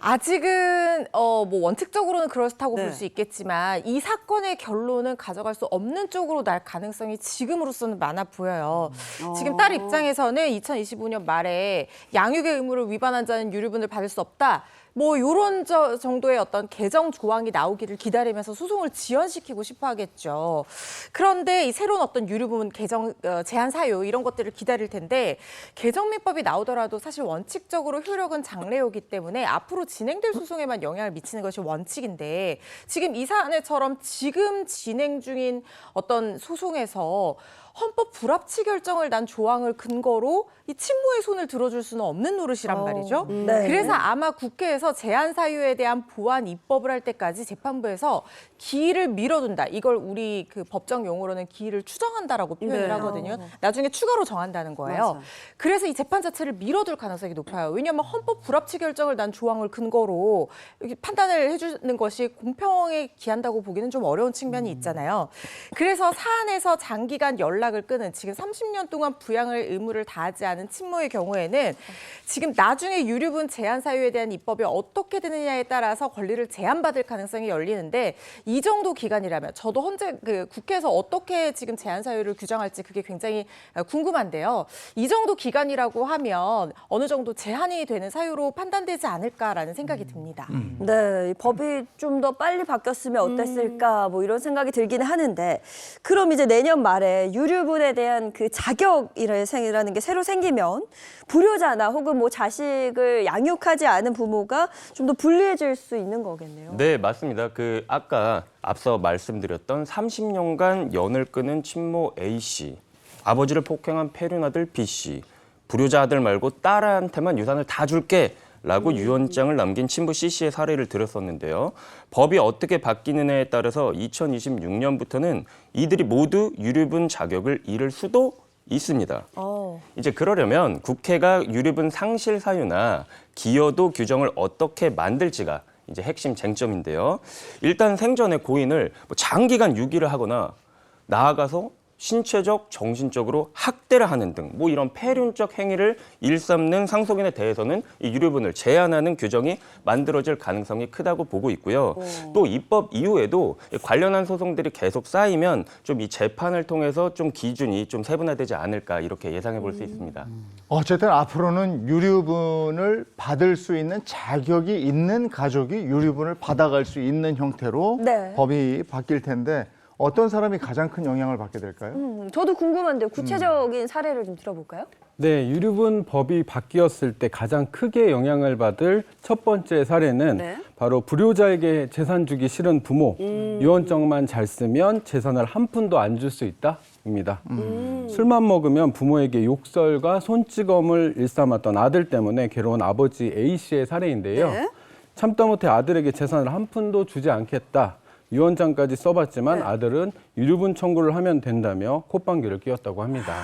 [SPEAKER 3] 아직은 뭐 원칙적으로는 그렇다고
[SPEAKER 5] 네.
[SPEAKER 3] 볼 수 있겠지만 이 사건의 결론은 가져갈 수 없는 쪽으로 날 가능성이 지금으로서는 많아 보여요. 지금 딸 입장에서는 2025년 말에 양육의 의무를 위반한 자는 유류분을 받을 수 없다. 뭐 이런 정도의 어떤 개정 조항이 나오기를 기다리면서 소송을 지연시키고 싶어 하겠죠. 그런데 이 새로운 어떤 유류분 개정 제한 사유 이런 것들을 기다릴 텐데 개정민법이 나오더라도 사실 원칙적으로 효력은 장래요기 때문에 앞으로 진행될 소송에만 영향을 미치는 것이 원칙인데 지금 이 사안처럼 지금 진행 중인 어떤 소송에서 헌법 불합치 결정을 난 조항을 근거로 이 친모의 손을 들어줄 수는 없는 노릇이란 말이죠.
[SPEAKER 2] 네.
[SPEAKER 3] 그래서 아마 국회에서 제한 사유에 대한 보완 입법을 할 때까지 재판부에서 기일을 미뤄둔다. 이걸 우리 그 법정 용어로는 기일을 추정한다라고 표현을
[SPEAKER 5] 네.
[SPEAKER 3] 하거든요. 나중에 추가로 정한다는 거예요.
[SPEAKER 5] 맞아.
[SPEAKER 3] 그래서 이 재판 자체를 미뤄둘 가능성이 높아요. 왜냐하면 헌법 불합치 결정을 난 조항을 근거로 이렇게 판단을 해주는 것이 공평에 기한다고 보기는 좀 어려운 측면이 있잖아요. 그래서 사안에서 장기간 연락을 끊은 지금 30년 동안 부양을 의무를 다하지 않은 친모의 경우에는 지금 나중에 유류분 제한 사유에 대한 입법이 어떻게 되느냐에 따라서 권리를 제한받을 가능성이 열리는데 이 정도 기간이라면 저도 현재 그 국회에서 어떻게 지금 제한 사유를 규정할지 그게 굉장히 궁금한데요. 이 정도 기간이라고 하면 어느 정도 제한이 되는 사유로 판단되지 않을까라는 생각이 듭니다.
[SPEAKER 2] 네, 이 법이 좀 더 빨리 바뀌었으면 어땠을까 뭐 이런 생각이 들기는 하는데 그럼 이제 내년 말에 유류분에 대한 그 자격이라는 게 새로 생기면 불효자나 혹은 뭐 자식을 양육하지 않은 부모가 좀 더 불리해질 수 있는 거겠네요.
[SPEAKER 7] 네, 맞습니다. 그 아까 앞서 말씀드렸던 30년간 연을 끊은 친모 A씨, 아버지를 폭행한 폐륜아들 B씨, 불효자 아들 말고 딸한테만 유산을 다 줄게 라고 유언장을 남긴 친부 C씨의 사례를 들었었는데요. 법이 어떻게 바뀌느냐에 따라서 2026년부터는 이들이 모두 유류분 자격을 잃을 수도 있습니다. 이제 그러려면 국회가 유류분 상실 사유나 기여도 규정을 어떻게 만들지가 이제 핵심 쟁점인데요. 일단 생전에 고인을 뭐 장기간 유기를 하거나 나아가서 신체적, 정신적으로 학대를 하는 등 뭐 이런 폐륜적 행위를 일삼는 상속인에 대해서는 이 유류분을 제한하는 규정이 만들어질 가능성이 크다고 보고 있고요. 또 입법 이후에도 관련한 소송들이 계속 쌓이면 좀 이 재판을 통해서 좀 기준이 좀 세분화되지 않을까 이렇게 예상해 볼 수 있습니다.
[SPEAKER 1] 어쨌든 앞으로는 유류분을 받을 수 있는 자격이 있는 가족이 유류분을 받아갈 수 있는 형태로
[SPEAKER 2] 네.
[SPEAKER 1] 법이 바뀔 텐데 어떤 사람이 가장 큰 영향을 받게 될까요?
[SPEAKER 2] 저도 궁금한데요. 구체적인 사례를 좀 들어볼까요?
[SPEAKER 4] 네, 유류분 법이 바뀌었을 때 가장 크게 영향을 받을 첫 번째 사례는
[SPEAKER 5] 네.
[SPEAKER 4] 바로 불효자에게 재산 주기 싫은 부모, 유언장만 잘 쓰면 재산을 한 푼도 안 줄 수 있다입니다. 술만 먹으면 부모에게 욕설과 손찌검을 일삼았던 아들 때문에 괴로운 아버지 A 씨의 사례인데요.
[SPEAKER 5] 네.
[SPEAKER 4] 참다 못해 아들에게 재산을 한 푼도 주지 않겠다. 유언장까지 써봤지만 아들은 유류분 청구를 하면 된다며 콧방귀를 뀌었다고 합니다.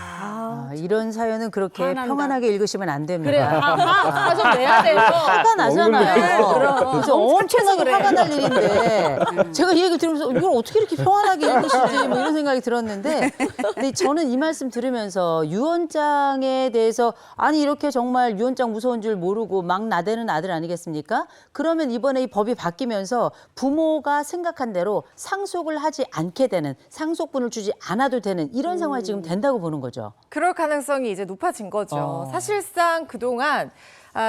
[SPEAKER 6] 이런 사연은 그렇게
[SPEAKER 5] 화난다.
[SPEAKER 6] 평안하게 읽으시면 안 됩니다.
[SPEAKER 5] 그래, 화 좀 내야 돼요.
[SPEAKER 6] 화가 나잖아요.
[SPEAKER 5] 그럼.
[SPEAKER 6] 그래서 엄청나게
[SPEAKER 5] 그래.
[SPEAKER 6] 화가 날 일인데 제가 이 얘기 들으면서 이걸 어떻게 이렇게 평안하게 읽으시지 뭐 이런 생각이 들었는데 근데 저는 이 말씀 들으면서 유언장에 대해서 아니 이렇게 정말 유언장 무서운 줄 모르고 막 나대는 아들 아니겠습니까? 그러면 이번에 이 법이 바뀌면서 부모가 생각한 대로 상속을 하지 않게 되는 상속분을 주지 않아도 되는 이런 상황이 지금 된다고 보는 거죠.
[SPEAKER 3] 그럴 가능성이 이제 높아진 거죠. 사실상 그동안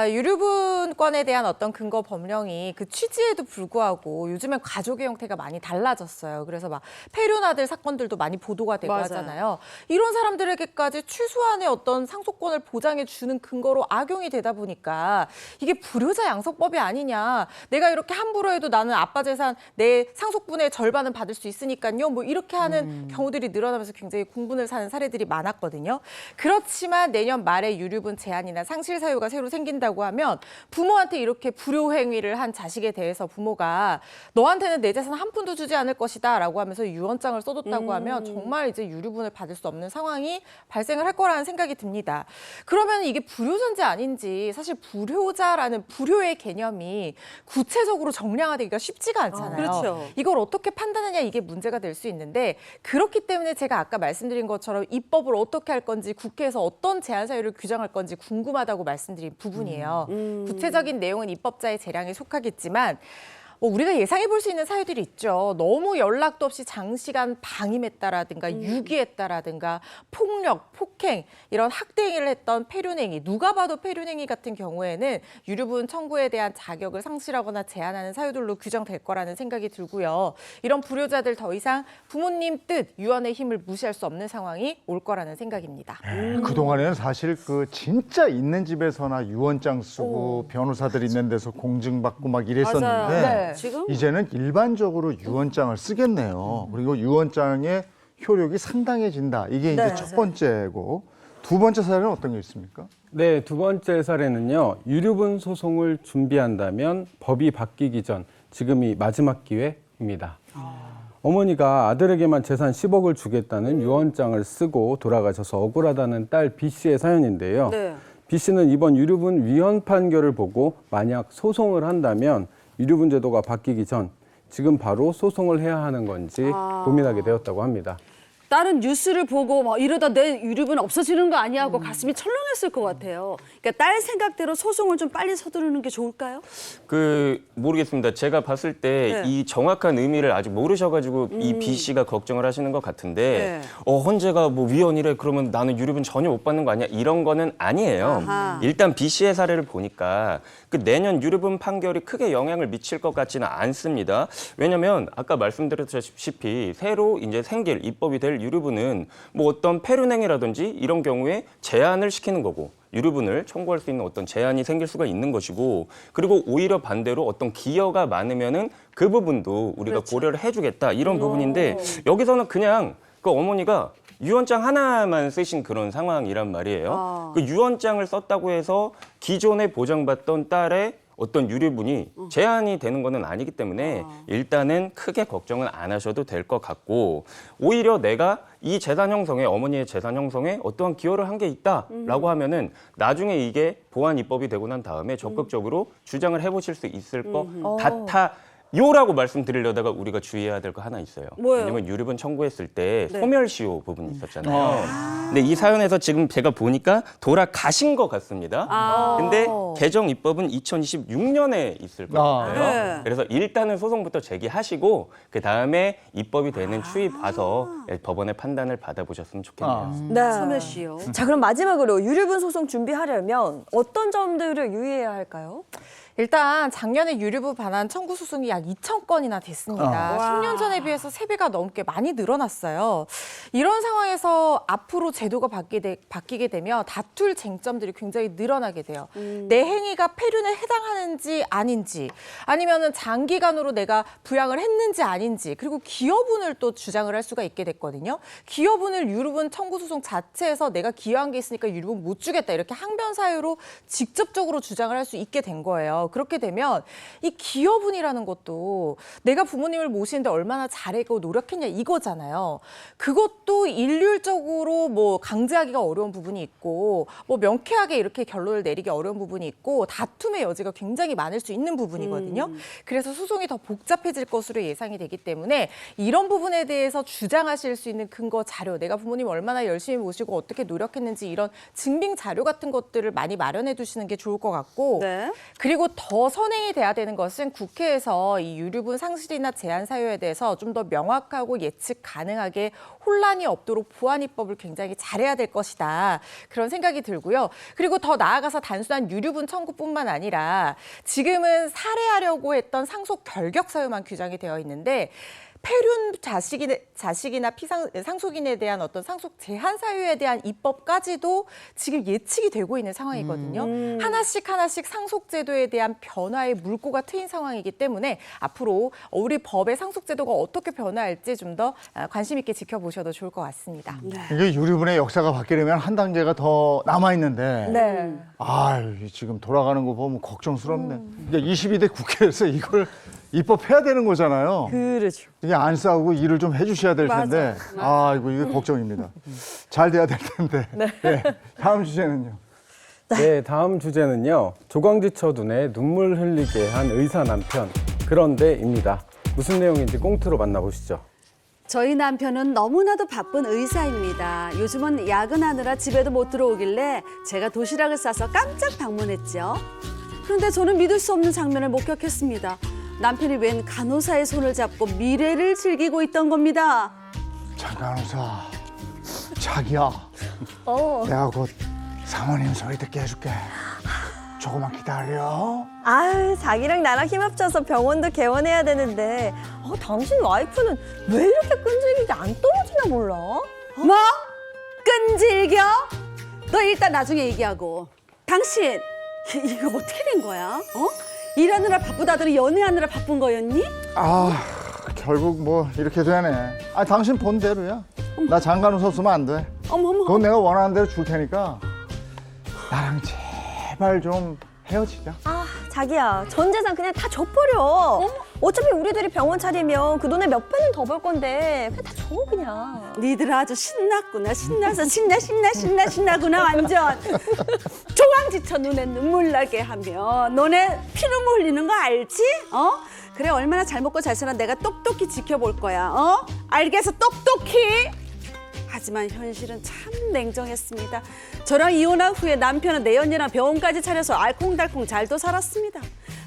[SPEAKER 3] 유류분권에 대한 어떤 근거 법령이 그 취지에도 불구하고 요즘엔 가족의 형태가 많이 달라졌어요. 그래서 막 폐륜아들 사건들도 많이 보도가 되고
[SPEAKER 5] 맞아요.
[SPEAKER 3] 하잖아요. 이런 사람들에게까지 최소한의 어떤 상속권을 보장해 주는 근거로 악용이 되다 보니까 이게 불효자 양성법이 아니냐. 내가 이렇게 함부로 해도 나는 아빠 재산 내 상속분의 절반은 받을 수 있으니까요. 뭐 이렇게 하는 경우들이 늘어나면서 굉장히 공분을 사는 사례들이 많았거든요. 그렇지만 내년 말에 유류분 제한이나 상실 사유가 새로 생긴다고 하면 부모한테 이렇게 불효 행위를 한 자식에 대해서 부모가 너한테는 내 재산 한 푼도 주지 않을 것이다 라고 하면서 유언장을 써뒀다고 하면 정말 이제 유류분을 받을 수 없는 상황이 발생을 할 거라는 생각이 듭니다. 그러면 이게 불효자인지 아닌지 사실 불효자라는 불효의 개념이 구체적으로 정량화되기가 쉽지가 않잖아요.
[SPEAKER 5] 그렇죠.
[SPEAKER 3] 이걸 어떻게 판단하냐 이게 문제가 될 수 있는데 그렇기 때문에 제가 아까 말씀드린 것처럼 입법을 어떻게 할 건지 국회에서 어떤 제한 사유를 규정할 건지 궁금하다고 말씀드린 부분이에요. 구체적인 내용은 입법자의 재량에 속하겠지만 우리가 예상해 볼 수 있는 사유들이 있죠. 너무 연락도 없이 장시간 방임했다라든가 유기했다라든가 폭력, 폭행 이런 학대 행위를 했던 폐륜행위, 누가 봐도 폐륜행위 같은 경우에는 유류분 청구에 대한 자격을 상실하거나 제한하는 사유들로 규정될 거라는 생각이 들고요. 이런 불효자들 더 이상 부모님 뜻, 유언의 힘을 무시할 수 없는 상황이 올 거라는 생각입니다.
[SPEAKER 1] 그동안에는 사실 그 진짜 있는 집에서나 유언장 쓰고 변호사들 있는 데서 공증받고 막 이랬었는데
[SPEAKER 5] 맞아요.
[SPEAKER 2] 네.
[SPEAKER 5] 지금
[SPEAKER 1] 이제는 일반적으로 유언장을 쓰겠네요. 그리고 유언장의 효력이 상당해진다. 이게 이제 첫 번째고 두 번째 사례는 어떤 게 있습니까?
[SPEAKER 4] 네, 두 번째 사례는요. 유류분 소송을 준비한다면 법이 바뀌기 전 지금이 마지막 기회입니다. 어머니가 아들에게만 재산 10억을 주겠다는 유언장을 쓰고 돌아가셔서 억울하다는 딸 B 씨의 사연인데요.
[SPEAKER 5] 네.
[SPEAKER 4] B 씨는 이번 유류분 위헌 판결을 보고 만약 소송을 한다면 유류분 제도가 바뀌기 전 지금 바로 소송을 해야 하는 건지 고민하게 되었다고 합니다.
[SPEAKER 5] 다른 뉴스를 보고 막 이러다 내 유류분 없어지는 거 아니야 하고 가슴이 철렁했을 것 같아요. 그러니까 딸 생각대로 소송을 좀 빨리 서두르는 게 좋을까요?
[SPEAKER 7] 모르겠습니다. 제가 봤을 때 이 정확한 의미를 아직 모르셔가지고 이 B 씨가 걱정을 하시는 것 같은데 헌재가 뭐 위헌이래 그러면 나는 유류분 전혀 못 받는 거 아니야 이런 거는 아니에요.
[SPEAKER 5] 아하.
[SPEAKER 7] 일단 B 씨의 사례를 보니까 그 내년 유류분 판결이 크게 영향을 미칠 것 같지는 않습니다. 왜냐하면 아까 말씀드렸다시피 새로 이제 생길 입법이 될 유류분은 뭐 어떤 폐륜행위라든지 이런 경우에 제한을 시키는 거고 유류분을 청구할 수 있는 어떤 제한이 생길 수가 있는 것이고 그리고 오히려 반대로 어떤 기여가 많으면은 그 부분도 우리가 고려를 해주겠다 이런 부분인데 여기서는 그냥 그 어머니가 유언장 하나만 쓰신 그런 상황이란 말이에요. 그 유언장을 썼다고 해서 기존에 보장받던 딸의 어떤 유류분이 제한이 되는 것은 아니기 때문에 일단은 크게 걱정은 안 하셔도 될 것 같고 오히려 내가 이 재산 형성에 어머니의 재산 형성에 어떠한 기여를 한 게 있다라고 하면은 나중에 이게 보완 입법이 되고 난 다음에 적극적으로 주장을 해보실 수 있을 것 같아 요라고 말씀드리려다가 우리가 주의해야 될 거 하나 있어요.
[SPEAKER 5] 뭐예요?
[SPEAKER 7] 왜냐면 유류분 청구했을 때
[SPEAKER 5] 네.
[SPEAKER 7] 소멸시효 부분이 있었잖아요. 근데 이 사연에서 지금 제가 보니까 돌아가신 것 같습니다. 근데 개정 입법은 2026년에 있을 거예요.
[SPEAKER 5] 네.
[SPEAKER 7] 그래서 일단은 소송부터 제기하시고 그 다음에 입법이 되는 추이 봐서 법원의 판단을 받아보셨으면 좋겠네요.
[SPEAKER 2] 네.
[SPEAKER 5] 소멸시효.
[SPEAKER 2] 자, 그럼 마지막으로 유류분 소송 준비하려면 어떤 점들을 유의해야 할까요?
[SPEAKER 3] 일단 작년에 유류분 반환 청구 소송이 약 2,000건이나 됐습니다. 10년 전에 비해서 3배가 넘게 많이 늘어났어요. 이런 상황에서 앞으로 제도가 바뀌게 되면 다툴 쟁점들이 굉장히 늘어나게 돼요. 내 행위가 폐륜에 해당하는지 아닌지, 아니면은 장기간으로 내가 부양을 했는지 아닌지, 그리고 기여분을 또 주장을 할 수가 있게 됐거든요. 기여분을 유류분 청구 소송 자체에서 내가 기여한 게 있으니까 유류분 못 주겠다, 이렇게 항변 사유로 직접적으로 주장을 할 수 있게 된 거예요. 그렇게 되면 이 기여분이라는 것도 내가 부모님을 모시는데 얼마나 잘하고 노력했냐 이거잖아요. 그것도 일률적으로 뭐 강제하기가 어려운 부분이 있고, 뭐 명쾌하게 이렇게 결론을 내리기 어려운 부분이 있고, 다툼의 여지가 굉장히 많을 수 있는 부분이거든요. 그래서 소송이 더 복잡해질 것으로 예상이 되기 때문에 이런 부분에 대해서 주장하실 수 있는 근거 자료, 내가 부모님 얼마나 열심히 모시고 어떻게 노력했는지 이런 증빙 자료 같은 것들을 많이 마련해 두시는 게 좋을 것 같고,
[SPEAKER 5] 네.
[SPEAKER 3] 그리고 더 선행이 돼야 되는 것은 국회에서 이 유류분 상실이나 제한 사유에 대해서 좀 더 명확하고 예측 가능하게 혼란이 없도록 보완 입법을 굉장히 잘해야 될 것이다. 그런 생각이 들고요. 그리고 더 나아가서 단순한 유류분 청구뿐만 아니라 지금은 살해하려고 했던 상속 결격 사유만 규정이 되어 있는데, 폐륜 자식이나 상속인에 대한 어떤 상속 제한 사유에 대한 입법까지도 지금 예측이 되고 있는 상황이거든요. 하나씩 상속 제도에 대한 변화의 물꼬가 트인 상황이기 때문에 앞으로 우리 법의 상속 제도가 어떻게 변화할지 좀 더 관심 있게 지켜보셔도 좋을 것 같습니다.
[SPEAKER 1] 이게 유류분의 역사가 바뀌려면 한 단계가 더 남아 있는데.
[SPEAKER 2] 네.
[SPEAKER 1] 아, 지금 돌아가는 거 보면 걱정스럽네. 이게 22대 국회에서 이걸 입법해야 되는 거잖아요.
[SPEAKER 2] 그렇죠.
[SPEAKER 1] 이게 안 싸우고 일을 좀 해주셔야 될 텐데. 아, 이게 걱정입니다. 잘 돼야 될 텐데. 네. 다음 주제는요.
[SPEAKER 4] 네, 다음 주제는요. 조광지처 눈에 눈물 흘리게 한 의사 남편. 그런데입니다. 무슨 내용인지 꽁트로 만나보시죠.
[SPEAKER 5] 저희 남편은 너무나도 바쁜 의사입니다. 요즘은 야근하느라 집에도 못 들어오길래 제가 도시락을 싸서 깜짝 방문했죠. 그런데 저는 믿을 수 없는 장면을 목격했습니다. 남편이 웬 간호사의 손을 잡고 미래를 즐기고 있던 겁니다.
[SPEAKER 1] 간호사, 자기야. 내가 곧 사모님 소리 듣게 해줄게. 조금만 기다려.
[SPEAKER 2] 아유, 자기랑 나랑 힘 합쳐서 병원도 개원해야 되는데 당신 와이프는 왜 이렇게 끈질기게 안 떨어지나 몰라?
[SPEAKER 5] 뭐? 끈질겨? 너 일단 나중에 얘기하고. 당신, 이거 어떻게 된 거야? 일하느라 바쁘다더니 연애하느라 바쁜 거였니?
[SPEAKER 1] 아, 결국 뭐 이렇게 되네. 아, 당신 본대로야. 나 장간호사 쓰면 안 돼.
[SPEAKER 5] 어머머.
[SPEAKER 1] 돈 내가 원하는 대로 줄 테니까 나랑 제발 좀 헤어지자.
[SPEAKER 2] 아, 자기야, 전 재산 그냥 다 줘버려. 어차피 우리들이 병원 차리면 그 돈에 몇 배는 더 벌 건데 그냥 다 줘, 그냥.
[SPEAKER 5] 니들 아주 신났구나. 신나서 신나구나 완전. 조광지처 눈에 눈물 나게 하며 너네 피눈물 흘리는 거 알지? 그래, 얼마나 잘 먹고 잘 사나 내가 똑똑히 지켜볼 거야. 알겠어, 똑똑히. 하지만 현실은 참 냉정했습니다. 저랑 이혼한 후에 남편은 내연녀랑 병원까지 차려서 알콩달콩 잘도 살았습니다.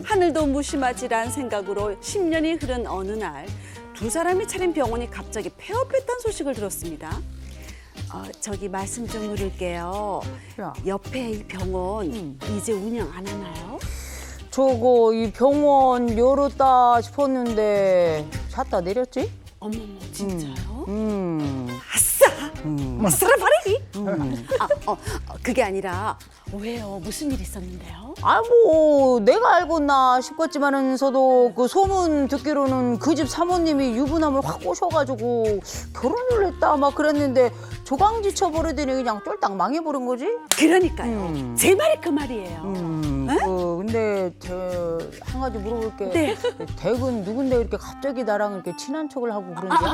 [SPEAKER 5] 하늘도 무심하지란 생각으로 10년이 흐른 어느 날 두 사람이 차린 병원이 갑자기 폐업했다는 소식을 들었습니다. 저기 말씀 좀 드릴게요. 옆에 이 병원 이제 운영 안 하나요?
[SPEAKER 6] 저거 이 병원 열었다 싶었는데 샀다 내렸지?
[SPEAKER 5] 어머머, 진짜요?
[SPEAKER 6] 아싸!
[SPEAKER 5] 아싸라 바래기! 그게 아니라 왜요? 무슨 일 있었는데요?
[SPEAKER 6] 아, 뭐 내가 알겠나 싶었지만은서도 그 소문 듣기로는 그 집 사모님이 유부남을 확 꼬셔가지고 결혼을 했다 막 그랬는데 조광지쳐 버리더니 그냥 쫄딱 망해버린 거지?
[SPEAKER 5] 그러니까요. 제 말이 그 말이에요.
[SPEAKER 6] 근데 한 가지 물어볼게.
[SPEAKER 5] 네.
[SPEAKER 6] 댁은 누군데 이렇게 갑자기 나랑 이렇게 친한 척을 하고 그런지?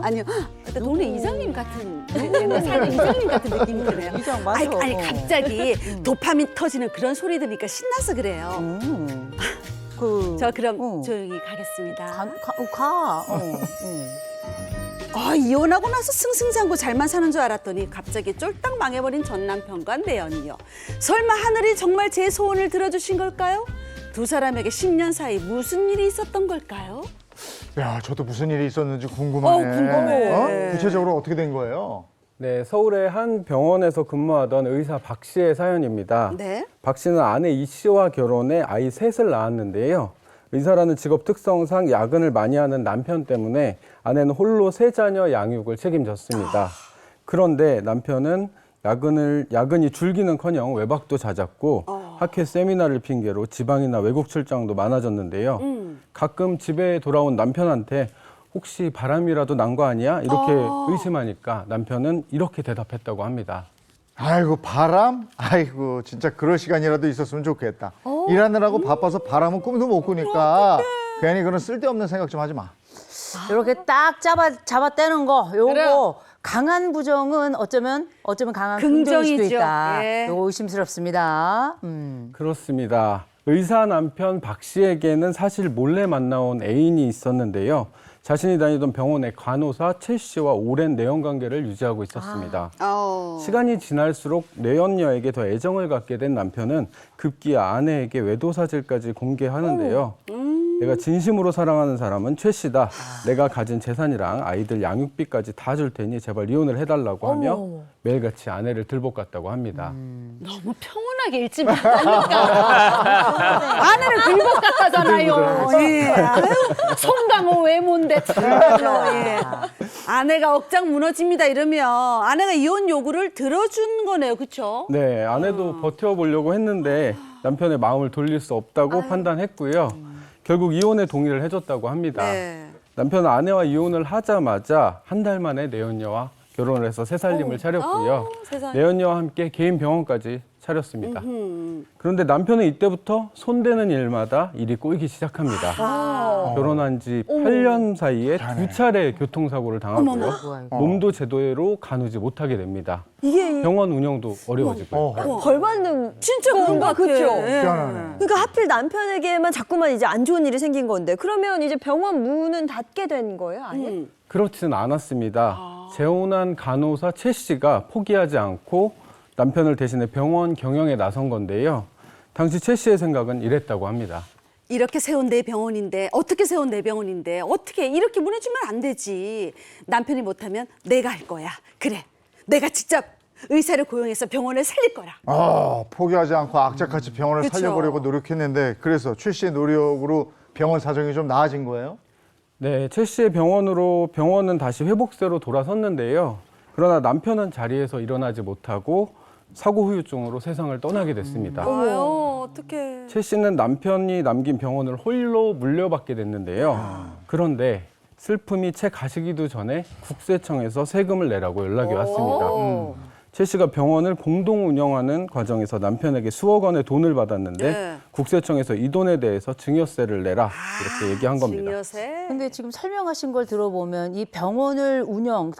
[SPEAKER 5] 아니요. 근데 동네 이장님 같은, 동네 사는 이장님 같은 느낌이 드네요.
[SPEAKER 6] 이장 맞아.
[SPEAKER 5] 아니, 갑자기 도파민 터지는 그런 소리 들으니까 신나서 그래요. 저 그럼
[SPEAKER 6] 어.
[SPEAKER 5] 조용히 가겠습니다.
[SPEAKER 6] 가.
[SPEAKER 5] 이혼하고 나서 승승장구 잘만 사는 줄 알았더니 갑자기 쫄딱 망해버린 전 남편과 내연녀. 설마 하늘이 정말 제 소원을 들어주신 걸까요? 두 사람에게 10년 사이 무슨 일이 있었던 걸까요?
[SPEAKER 1] 야, 저도 무슨 일이 있었는지 궁금하네.
[SPEAKER 5] 궁금해.
[SPEAKER 1] 구체적으로 어떻게 된 거예요?
[SPEAKER 4] 네, 서울의 한 병원에서 근무하던 의사 박 씨의 사연입니다.
[SPEAKER 5] 네.
[SPEAKER 4] 박 씨는 아내 이 씨와 결혼해 아이 셋을 낳았는데요. 의사라는 직업 특성상 야근을 많이 하는 남편 때문에 아내는 홀로 세 자녀 양육을 책임졌습니다. 그런데 남편은 야근이 줄기는커녕 외박도 잦았고 학회 세미나를 핑계로 지방이나 외국 출장도 많아졌는데요. 가끔 집에 돌아온 남편한테 혹시 바람이라도 난 거 아니야? 이렇게 의심하니까 남편은 이렇게 대답했다고 합니다.
[SPEAKER 1] 아이고, 바람? 아이고, 진짜 그럴 시간이라도 있었으면 좋겠다. 일하느라고 바빠서 바람은 꿈도 못 꾸니까 괜히 그런 쓸데없는 생각 좀 하지 마.
[SPEAKER 6] 이렇게 딱 잡아 떼는 거, 요거
[SPEAKER 5] 그래.
[SPEAKER 6] 강한 부정은 어쩌면 강한 긍정일 수도
[SPEAKER 5] 긍정이죠.
[SPEAKER 6] 있다.
[SPEAKER 5] 예.
[SPEAKER 6] 요거 의심스럽습니다.
[SPEAKER 4] 그렇습니다. 의사 남편 박 씨에게는 사실 몰래 만나온 애인이 있었는데요. 자신이 다니던 병원의 간호사 최 씨와 오랜 내연 관계를 유지하고 있었습니다. 시간이 지날수록 내연녀에게 더 애정을 갖게 된 남편은 급기야 아내에게 외도 사실까지 공개하는데요. 내가 진심으로 사랑하는 사람은 최 씨다. 내가 가진 재산이랑 아이들 양육비까지 다 줄 테니 제발 이혼을 해달라고 하며 매일같이 아내를 들볶았다고 합니다.
[SPEAKER 5] 너무 평온하게 읽지 말라니까. 아내를 굴복 같다잖아요. 예. 아유, 송강호 외모인데 참말로. 예. 아내가 억장 무너집니다 이러면 아내가 이혼 요구를 들어준 거네요, 그렇죠?
[SPEAKER 4] 네, 아내도 버텨보려고 했는데 남편의 마음을 돌릴 수 없다고 판단했고요. 결국 이혼에 동의를 해줬다고 합니다.
[SPEAKER 5] 네.
[SPEAKER 4] 남편은 아내와 이혼을 하자마자 한 달 만에 내연녀와 결혼을 해서 새 살림을 차렸고요.
[SPEAKER 5] 세상에.
[SPEAKER 4] 내연녀와 함께 개인 병원까지 차렸습니다. 그런데 남편은 이때부터 손대는 일마다 일이 꼬이기 시작합니다. 결혼한 지 8년 사이에 두 차례 교통사고를 당하고요. 몸도 제대로 가누지 못하게 됩니다.
[SPEAKER 2] 이게
[SPEAKER 4] 병원 운영도 어려워지고요.
[SPEAKER 2] 벌 받는
[SPEAKER 5] 진짜 그런 것 같아.
[SPEAKER 2] 그렇죠.
[SPEAKER 1] 희한하네.
[SPEAKER 2] 그러니까 하필 남편에게만 자꾸만 이제 안 좋은 일이 생긴 건데 그러면 이제 병원 문은 닫게 된 거예요, 아예?
[SPEAKER 4] 그렇지는 않았습니다. 재혼한 간호사 최 씨가 포기하지 않고 남편을 대신해 병원 경영에 나선 건데요. 당시 최 씨의 생각은 이랬다고 합니다.
[SPEAKER 5] 이렇게 세운 내 병원인데 어떻게 세운 내 병원인데 어떻게 이렇게 무너지면 안 되지. 남편이 못하면 내가 할 거야. 그래, 내가 직접 의사를 고용해서 병원을 살릴 거라.
[SPEAKER 1] 포기하지 않고 악착같이 병원을
[SPEAKER 5] 그쵸.
[SPEAKER 1] 살려보려고 노력했는데 그래서 최 씨의 노력으로 병원 사정이 좀 나아진 거예요?
[SPEAKER 4] 네, 최 씨의 병원은 다시 회복세로 돌아섰는데요. 그러나 남편은 자리에서 일어나지 못하고 사고 후유증으로 세상을 떠나게 됐습니다.
[SPEAKER 5] 아유, 어떡해.
[SPEAKER 4] 최 씨는 남편이 남긴 병원을 홀로 물려받게 됐는데요. 그런데 슬픔이 채 가시기도 전에 국세청에서 세금을 내라고 연락이 왔습니다. 최 씨가 병원을 공동 운영하는 과정에서 남편에게 수억 원의 돈을 받았는데
[SPEAKER 5] 네.
[SPEAKER 4] 국세청에서 이 돈에 대해서 증여세를 내라 이렇게 얘기한 겁니다.
[SPEAKER 5] 증여세.
[SPEAKER 6] 근데 지금 설명하신 걸 들어보면 이 병원을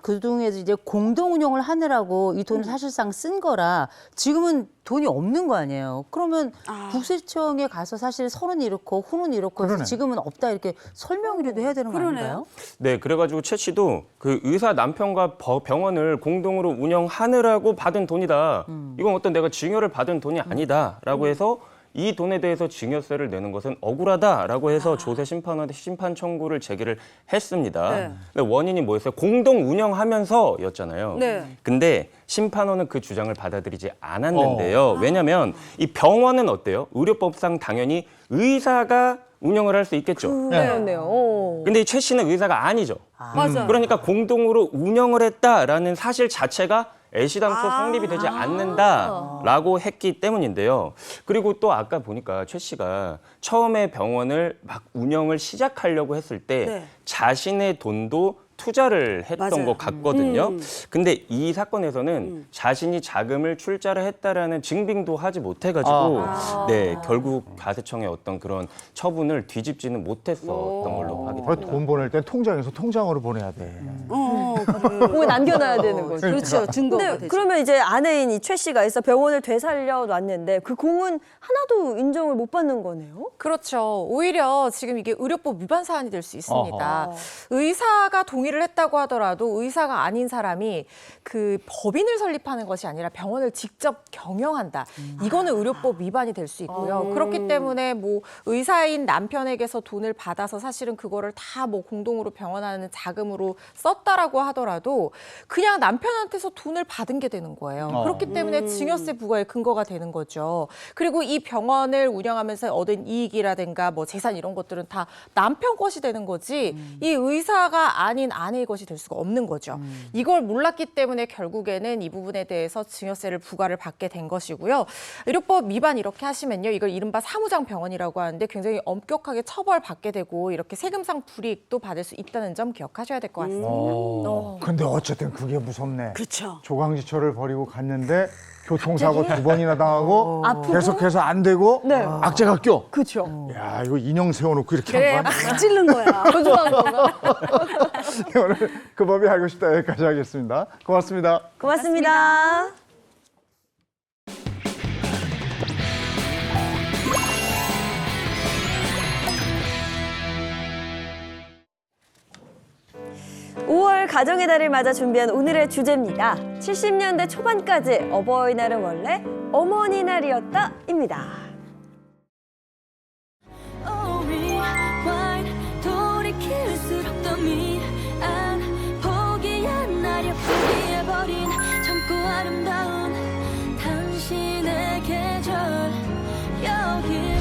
[SPEAKER 6] 그동안에서 이제 공동 운영을 하느라고 이 돈을 사실상 쓴 거라 지금은 돈이 없는 거 아니에요. 그러면 국세청에 가서 사실 선은 이렇고 후는 이렇고 해서
[SPEAKER 1] 그러네.
[SPEAKER 6] 지금은 없다 이렇게 설명이라도 해야 되는 거 아닌가요?
[SPEAKER 7] 네, 그래가지고 최 씨도 그 의사 남편과 병원을 공동으로 운영하느라고 받은 돈이다. 이건 어떤 내가 증여를 받은 돈이 아니다라고 해서 이 돈에 대해서 증여세를 내는 것은 억울하다라고 해서 조세 심판원에 심판 청구를 제기를 했습니다.
[SPEAKER 5] 네.
[SPEAKER 7] 근데 원인이 뭐였어요? 공동 운영하면서였잖아요.
[SPEAKER 5] 네.
[SPEAKER 7] 근데 심판원은 그 주장을 받아들이지 않았는데요. 왜냐하면 이 병원은 어때요? 의료법상 당연히 의사가 운영을 할 수 있겠죠.
[SPEAKER 2] 그렇네요.
[SPEAKER 7] 근데 이 최 씨는 의사가 아니죠.
[SPEAKER 5] 맞아.
[SPEAKER 7] 그러니까 공동으로 운영을 했다라는 사실 자체가 애시당초 성립이 되지 않는다라고 했기 때문인데요. 그리고 또 아까 보니까 최 씨가 처음에 병원을 막 운영을 시작하려고 했을 때
[SPEAKER 5] 네.
[SPEAKER 7] 자신의 돈도 투자를 했던
[SPEAKER 5] 맞아요.
[SPEAKER 7] 것 같거든요. 근데 이 사건에서는 자신이 자금을 출자를 했다라는 증빙도 하지 못해가지고 네 결국 가세청의 어떤 그런 처분을 뒤집지는 못했었던 걸로 확인합니다.
[SPEAKER 1] 돈 보낼 땐 통장에서 통장으로 보내야 돼.
[SPEAKER 5] 그래.
[SPEAKER 2] 공을 남겨놔야 되는 거죠.
[SPEAKER 5] 그렇죠. 증거가
[SPEAKER 2] 근데
[SPEAKER 5] 되죠.
[SPEAKER 2] 그러면 이제 아내인 이 최 씨가 있어 병원을 되살려 놨는데 그 공은 하나도 인정을 못 받는 거네요?
[SPEAKER 3] 그렇죠. 오히려 지금 이게 의료법 위반 사안이 될 수 있습니다. 의사가 동의를 했다고 하더라도 의사가 아닌 사람이 그 법인을 설립하는 것이 아니라 병원을 직접 경영한다. 이거는 의료법 위반이 될 수 있고요. 그렇기 때문에 뭐 의사인 남편에게서 돈을 받아서 사실은 그거를 다 뭐 공동으로 병원하는 자금으로 썼다라고 하더라도 그냥 남편한테서 돈을 받은 게 되는 거예요. 그렇기 때문에 증여세 부과의 근거가 되는 거죠. 그리고 이 병원을 운영하면서 얻은 이익이라든가 뭐 재산 이런 것들은 다 남편 것이 되는 거지 이 의사가 아닌 아내의 것이 될 수가 없는 거죠. 이걸 몰랐기 때문에 결국에는 이 부분에 대해서 증여세를 부과를 받게 된 것이고요. 의료법 위반 이렇게 하시면요. 이걸 이른바 사무장 병원이라고 하는데 굉장히 엄격하게 처벌받게 되고 이렇게 세금상 불이익도 받을 수 있다는 점 기억하셔야 될 것 같습니다.
[SPEAKER 1] 근데 어쨌든 그게 무섭네.
[SPEAKER 5] 그렇죠.
[SPEAKER 1] 조강지처를 버리고 갔는데 교통사고 2번이나 당하고
[SPEAKER 2] 아프고?
[SPEAKER 1] 계속해서 안 되고
[SPEAKER 2] 네.
[SPEAKER 1] 악재가 껴.
[SPEAKER 2] 그렇죠.
[SPEAKER 1] 야 이거 인형 세워놓고 이렇게
[SPEAKER 5] 그래,
[SPEAKER 1] 한 거
[SPEAKER 5] 막
[SPEAKER 1] 아니야?
[SPEAKER 5] 찔른 거야.
[SPEAKER 2] 거주하는 건가?
[SPEAKER 1] 오늘 그 법이 알고 싶다 여기까지 하겠습니다. 고맙습니다.
[SPEAKER 2] 고맙습니다. (5월) 가정의 달을 맞아 준비한 오늘의 주제입니다. 70년대 초반까지 어버이날은 원래 어머니 날이었다입니다.
[SPEAKER 8] 돌이킬수록 더 미안 포기한 날이 포기해버린 젊고 아름다운 당신의 계절 여기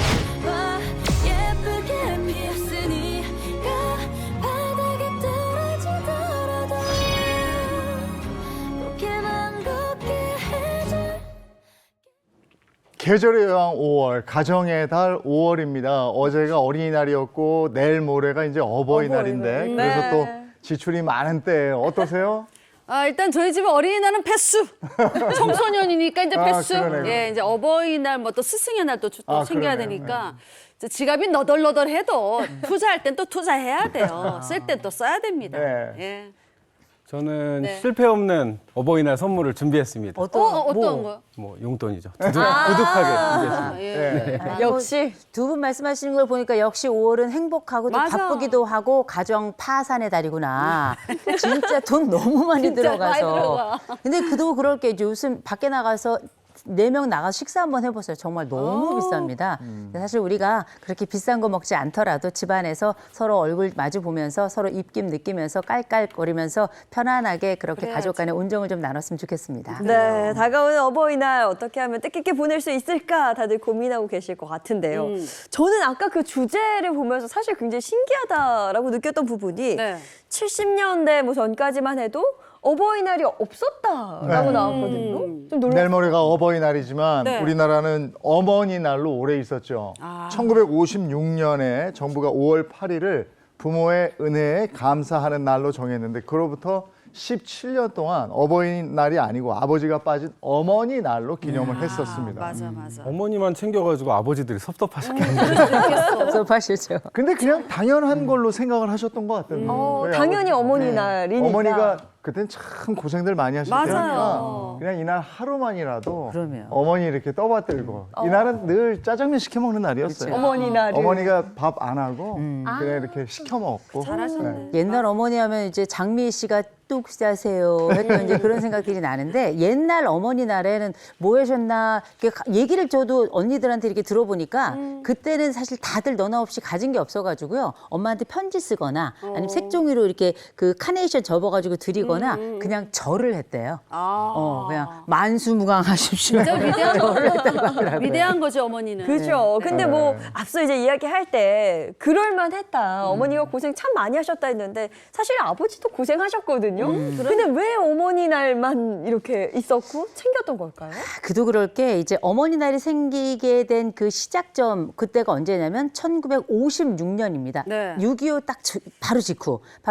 [SPEAKER 8] 와 예쁘게 피었으니까 바닥에 떨어지더라도 곱게만 곱게 해줘.
[SPEAKER 1] 계절의 여왕 5월, 가정의 달 5월입니다. 어제가 어린이날이었고 내일 모레가 이제 어버이날인데 그래서 또 지출이 많은 때예요. 어떠세요?
[SPEAKER 5] 일단 저희 집은 어린이날은 패스. 청소년이니까 이제 패스.
[SPEAKER 1] 그러네요.
[SPEAKER 5] 예, 이제 어버이날 뭐 또 스승의 날도 또 챙겨야
[SPEAKER 1] 그러네요.
[SPEAKER 5] 되니까 이제 지갑이 너덜너덜해도 투자할 땐 또 투자해야 돼요. 쓸 땐 또 써야 됩니다.
[SPEAKER 1] 네.
[SPEAKER 5] 예.
[SPEAKER 4] 저는
[SPEAKER 5] 네.
[SPEAKER 4] 실패 없는 어버이날 선물을 준비했습니다.
[SPEAKER 5] 어떤 거요?
[SPEAKER 4] 뭐 용돈이죠. 두둑하게 준비했습니다.
[SPEAKER 5] 예.
[SPEAKER 2] 역시
[SPEAKER 6] 두 분 말씀하시는 걸 보니까 역시 5월은 행복하고도
[SPEAKER 5] 맞아.
[SPEAKER 6] 바쁘기도 하고 가정 파산의 달이구나. 진짜 돈 너무 많이
[SPEAKER 5] 진짜
[SPEAKER 6] 들어가서.
[SPEAKER 5] 많이 들어가.
[SPEAKER 6] 근데 그도 그럴 게 요즘 밖에 나가서 4명 나가서 식사 한번 해보세요. 정말 너무 비쌉니다. 근데 사실 우리가 그렇게 비싼 거 먹지 않더라도 집안에서 서로 얼굴 마주 보면서 서로 입김 느끼면서 깔깔거리면서 편안하게 그렇게 가족 간의 온정을 좀 나눴으면 좋겠습니다.
[SPEAKER 2] 네, 다가오는 어버이날 어떻게 하면 뜻깊게 보낼 수 있을까 다들 고민하고 계실 것 같은데요. 저는 아까 그 주제를 보면서 사실 굉장히 신기하다라고 느꼈던 부분이
[SPEAKER 5] 네.
[SPEAKER 2] 70년대 뭐 전까지만 해도 어버이날이 없었다라고 나왔거든요. 좀 놀랐어요.
[SPEAKER 1] 내일 모레가 어버이날이지만
[SPEAKER 5] 네.
[SPEAKER 1] 우리나라는 어머니날로 오래 있었죠. 1956년에 정부가 5월 8일을 부모의 은혜에 감사하는 날로 정했는데 그로부터 17년 동안 어버이날이 아니고 아버지가 빠진 어머니 날로 기념을 했었습니다.
[SPEAKER 5] 맞아, 맞아.
[SPEAKER 4] 어머니만 챙겨가지고 아버지들이 섭섭하셨겠네요.
[SPEAKER 6] 수업하시죠.
[SPEAKER 1] 근데 그냥 당연한 걸로 생각을 하셨던 것 같던데. 저희
[SPEAKER 2] 당연히
[SPEAKER 1] 아버지-
[SPEAKER 2] 어머니 날이니까.
[SPEAKER 1] 어머니가 그땐 참 고생들 많이 하실
[SPEAKER 5] 맞아요.
[SPEAKER 1] 때니까 그냥 이날 하루만이라도
[SPEAKER 6] 그러면.
[SPEAKER 1] 어머니 이렇게 떠받들고 이날은 늘 짜장면 시켜 먹는 날이었어요.
[SPEAKER 2] 어머니 날이.
[SPEAKER 1] 어머니가 밥 안 하고 그냥 이렇게 시켜 먹고.
[SPEAKER 5] 잘하셨네.
[SPEAKER 6] 옛날 어머니 하면 이제 장미희 씨가 뚝 싸세요 했던 이제 그런 생각들이 나는데 옛날 어머니 날에는 뭐 하셨나 이렇게 얘기를 저도 언니들한테 이렇게 들어보니까 그때는 사실 다들 너나 없이 가진 게 없어가지고요 엄마한테 편지 쓰거나 아니면 색종이로 이렇게 그 카네이션 접어가지고 드리거나 그냥 절을 했대요. 그냥 만수무강하십시오.
[SPEAKER 5] 진짜 위대한
[SPEAKER 6] 절을 했다고 하더라고요.
[SPEAKER 5] 위대한 거지 어머니는.
[SPEAKER 2] 그죠. 근데 뭐 앞서 이제 이야기할 때 그럴만했다. 어머니가 고생 참 많이 하셨다 했는데 사실 아버지도 고생하셨거든요. 있거든요. 근데 왜 어머니날만 이렇게 있었고 챙겼던 걸까요?
[SPEAKER 6] 그도 그럴 게 이제 어머니날이 생기게 된 그 시작점 그때가 언제냐면 1956년입니다.
[SPEAKER 5] 네.
[SPEAKER 6] 6.25 딱 바로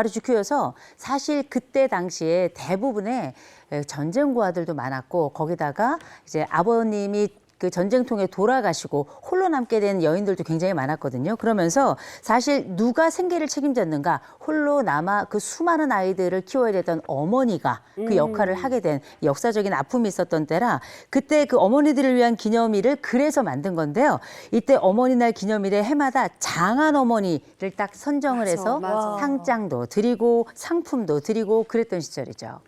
[SPEAKER 6] 직후여서 사실 그때 당시에 대부분의 전쟁 고아들도 많았고 거기다가 이제 아버님이 그 전쟁통에 돌아가시고 홀로 남게 된 여인들도 굉장히 많았거든요. 그러면서 사실 누가 생계를 책임졌는가 홀로 남아 그 수많은 아이들을 키워야 되던 어머니가 그 역할을 하게 된 역사적인 아픔이 있었던 때라 그때 그 어머니들을 위한 기념일을 그래서 만든 건데요. 이때 어머니날 기념일에 해마다 장한 어머니를 딱 선정을 해서
[SPEAKER 5] 맞아.
[SPEAKER 6] 상장도 드리고 상품도 드리고 그랬던 시절이죠.